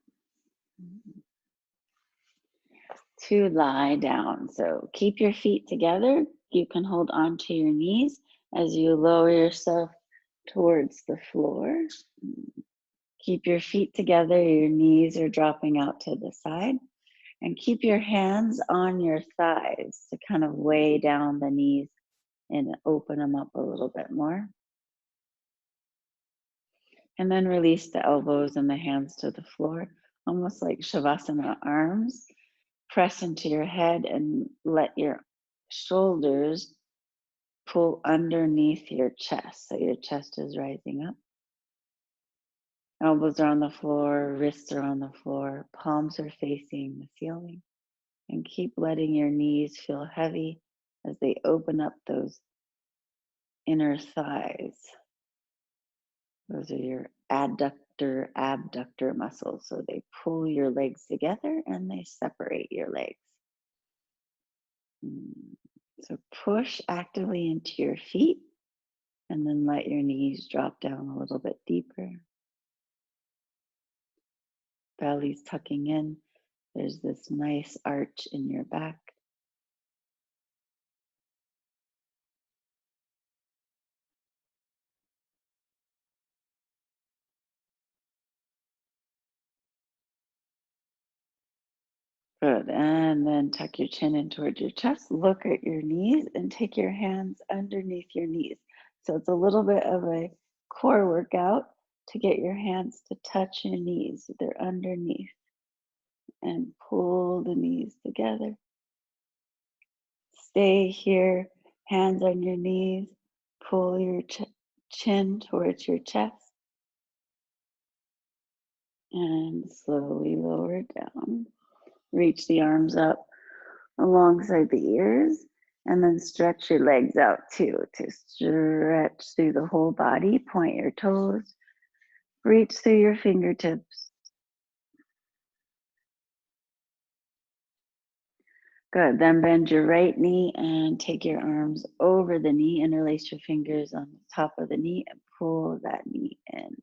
to lie down. So keep your feet together. You can hold on to your knees as you lower yourself towards the floor. Keep your feet together. Your knees are dropping out to the side. And keep your hands on your thighs to kind of weigh down the knees and open them up a little bit more. And then release the elbows and the hands to the floor, almost like shavasana arms. Press into your head and let your shoulders pull underneath your chest. So your chest is rising up. Elbows are on the floor, wrists are on the floor, palms are facing the ceiling. And keep letting your knees feel heavy as they open up those inner thighs. Those are your adductor, abductor muscles. So they pull your legs together and they separate your legs. So push actively into your feet and then let your knees drop down a little bit deeper. Belly's tucking in. There's this nice arch in your back. Good, and then tuck your chin in towards your chest, look at your knees and take your hands underneath your knees. So it's a little bit of a core workout to get your hands to touch your knees. They're underneath and pull the knees together. Stay here, hands on your knees, pull your chin towards your chest and slowly lower down. Reach the arms up alongside the ears and then stretch your legs out too to stretch through the whole body. Point your toes, reach through your fingertips. Good, then bend your right knee and take your arms over the knee, interlace your fingers on the top of the knee and pull that knee in.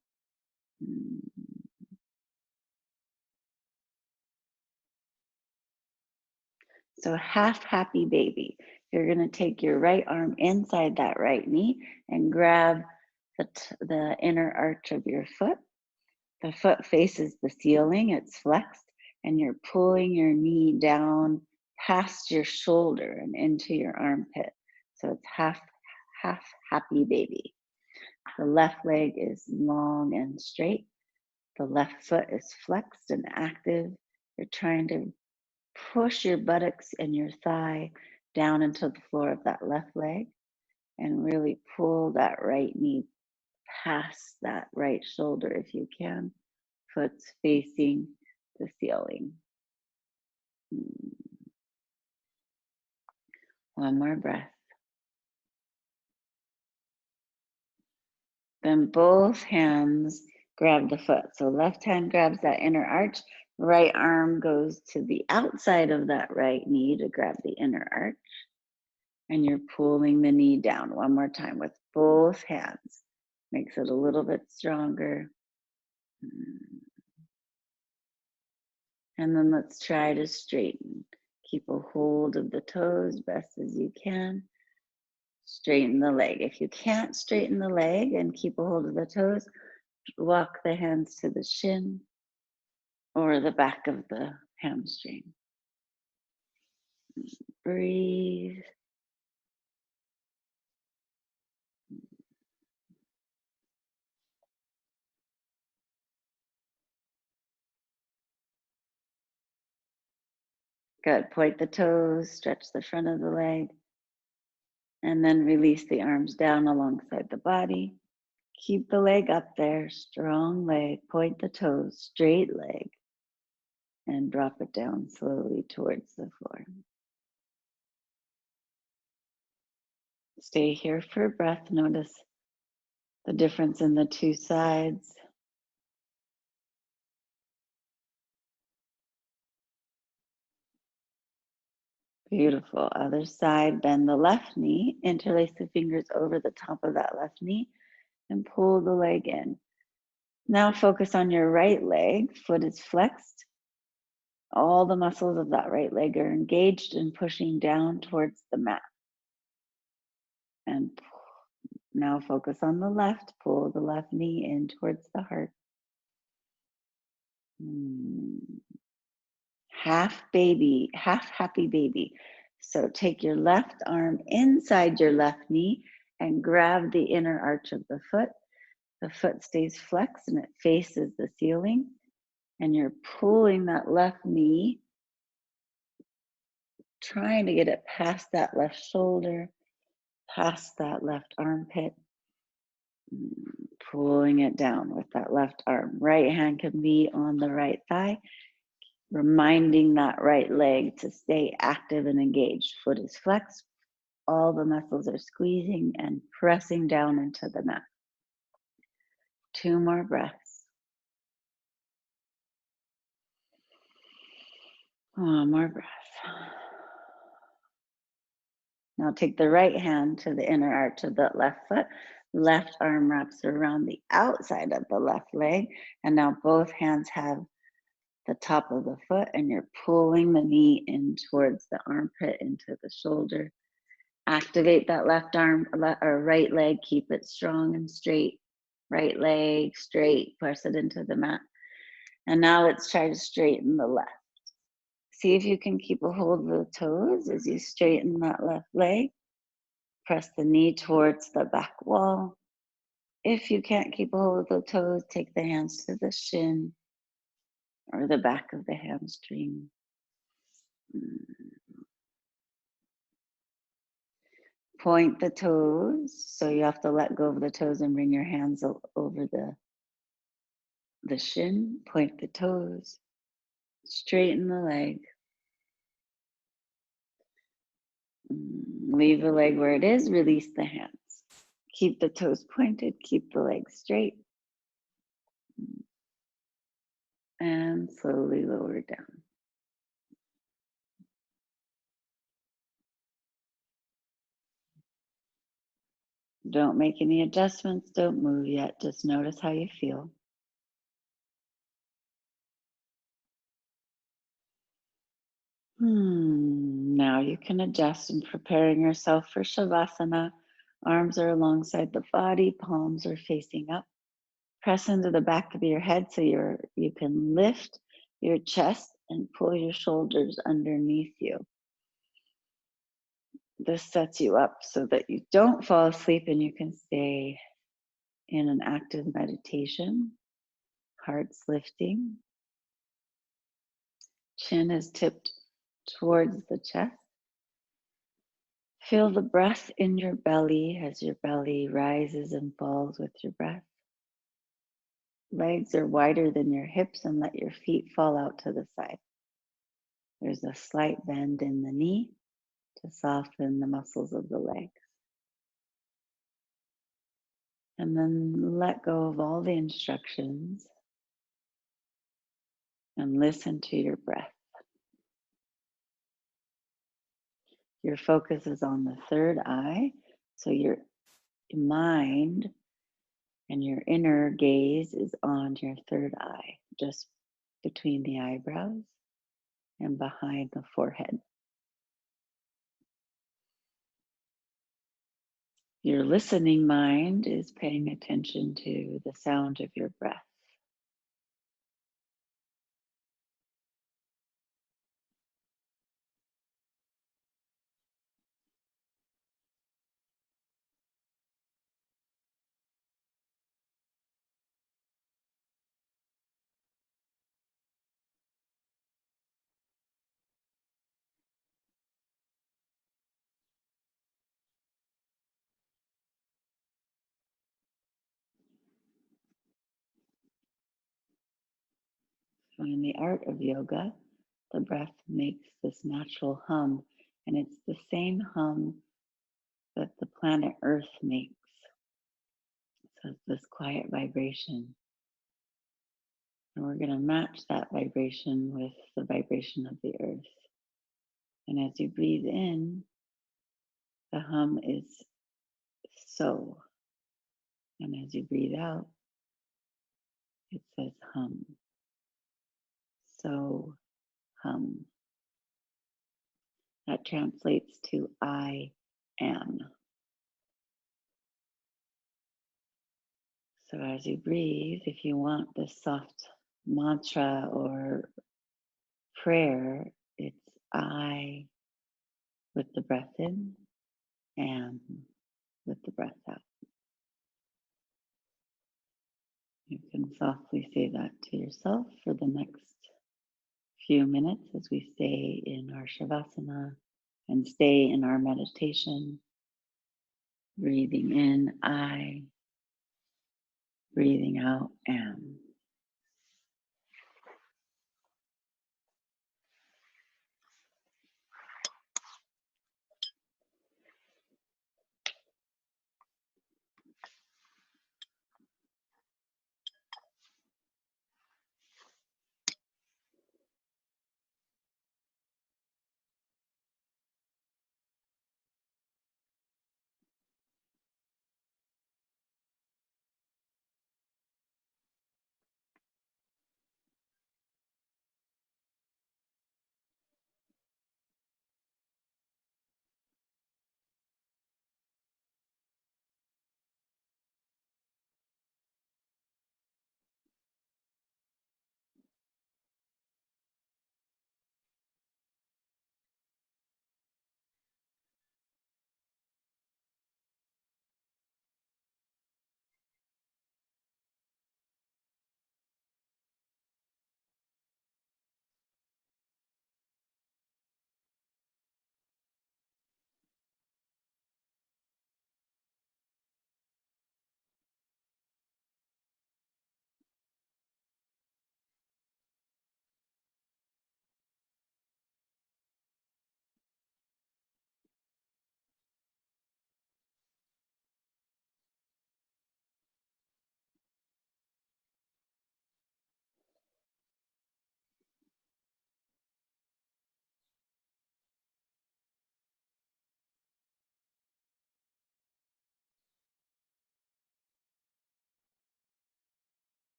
So half happy baby. You're gonna take your right arm inside that right knee and grab the inner arch of your foot. The foot faces the ceiling, it's flexed, and you're pulling your knee down past your shoulder and into your armpit. So it's half happy baby. The left leg is long and straight. The left foot is flexed and active. You're trying to push your buttocks and your thigh down into the floor of that left leg and really pull that right knee past that right shoulder if you can. Foot's facing the ceiling. One more breath. Then both hands grab the foot. So left hand grabs that inner arch, right arm goes to the outside of that right knee to grab the inner arch. And you're pulling the knee down one more time with both hands. Makes it a little bit stronger. And then let's try to straighten. Keep a hold of the toes best as you can. Straighten the leg. If you can't straighten the leg and keep a hold of the toes, walk the hands to the shin or the back of the hamstring. Breathe. Good. Point the toes, stretch the front of the leg, and then release the arms down alongside the body. Keep the leg up there, strong leg. Point the toes, straight leg, and drop it down slowly towards the floor. Stay here for breath. Notice the difference in the two sides. Beautiful. Other side, bend the left knee, interlace the fingers over the top of that left knee, and pull the leg in. Now focus on your right leg. Foot is flexed. All the muscles of that right leg are engaged and pushing down towards the mat. And now focus on the left. Pull the left knee in towards the heart. Half baby, half happy baby. So take your left arm inside your left knee and grab the inner arch of the foot. The foot stays flexed and it faces the ceiling. And you're pulling that left knee, trying to get it past that left shoulder, past that left armpit, pulling it down with that left arm. Right hand can be on the right thigh, reminding that right leg to stay active and engaged. Foot is flexed. All the muscles are squeezing and pressing down into the mat. 2 more breaths. 1 more breath. Now take the right hand to the inner arch of the left foot. Left arm wraps around the outside of the left leg. And now both hands have the top of the foot and you're pulling the knee in towards the armpit, into the shoulder. Activate that left arm or right leg. Keep it strong and straight. Right leg straight. Press it into the mat. And now let's try to straighten the left. See if you can keep a hold of the toes as you straighten that left leg. Press the knee towards the back wall. If you can't keep a hold of the toes, take the hands to the shin or the back of the hamstring. Point the toes. So you have to let go of the toes and bring your hands over the shin. Point the toes. Straighten the leg. Leave the leg where it is. Release the hands. Keep the toes pointed. Keep the leg straight. And slowly lower down. Don't make any adjustments. Don't move yet. Just notice how you feel. Now you can adjust in preparing yourself for shavasana. Arms are alongside the body, palms are facing up. Press into the back of your head so you can lift your chest and pull your shoulders underneath you. This sets you up so that you don't fall asleep and you can stay in an active meditation. Heart's lifting. Chin is tipped towards the chest. Feel the breath in your belly as your belly rises and falls with your breath. Legs are wider than your hips and let your feet fall out to the side. There's a slight bend in the knee to soften the muscles of the legs. And then let go of all the instructions and listen to your breath. Your focus is on the third eye, so your mind And your inner gaze is on your third eye, just between the eyebrows and behind the forehead. Your listening mind is paying attention to the sound of your breath. So in the art of yoga, the breath makes this natural hum, and it's the same hum that the planet Earth makes. So it's this quiet vibration. And we're going to match that vibration with the vibration of the earth. And as you breathe in, the hum is so. And as you breathe out, it says hum. So hum. That translates to I am. So as you breathe, if you want this soft mantra or prayer, it's I with the breath in, am with the breath out. You can softly say that to yourself for the next few minutes as we stay in our shavasana and stay in our meditation. Breathing in, I. Breathing out, am.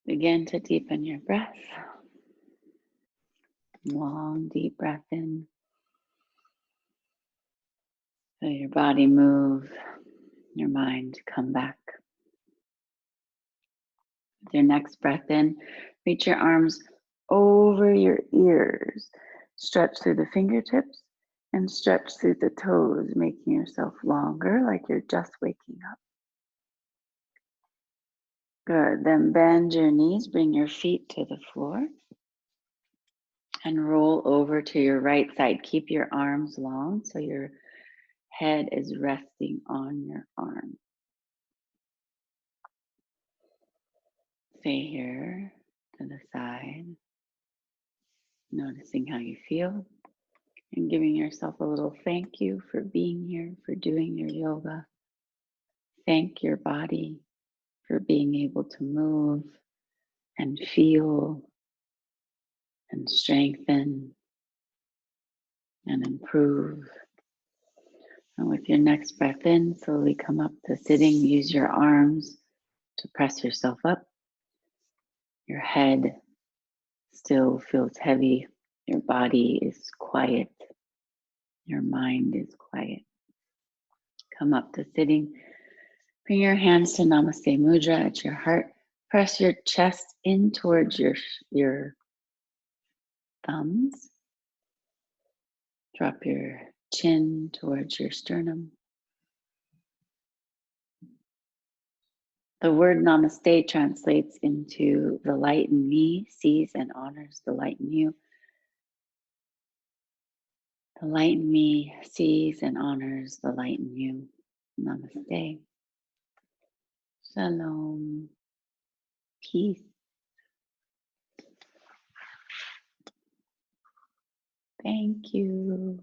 Begin to deepen your breath. Long, deep breath in. Feel your body move, your mind come back. With your next breath in, reach your arms over your ears. Stretch through the fingertips and stretch through the toes, making yourself longer like you're just waking up. Good. Then bend your knees, bring your feet to the floor, and roll over to your right side. Keep your arms long so your head is resting on your arm. Stay here. to the side, noticing how you feel and giving yourself a little thank you for being here, for doing your yoga. Thank your body for being able to move and feel and strengthen and improve. And with your next breath in, slowly come up to sitting. Use your arms to press yourself up. Your head still feels heavy. Your body is quiet. Your mind is quiet. Come up to sitting. Bring your hands to Namaste Mudra at your heart. Press your chest in towards your thumbs. Drop your chin towards your sternum. The word Namaste translates into the light in me sees and honors the light in you. The light in me sees and honors the light in you. Namaste. Shalom. Peace. Thank you.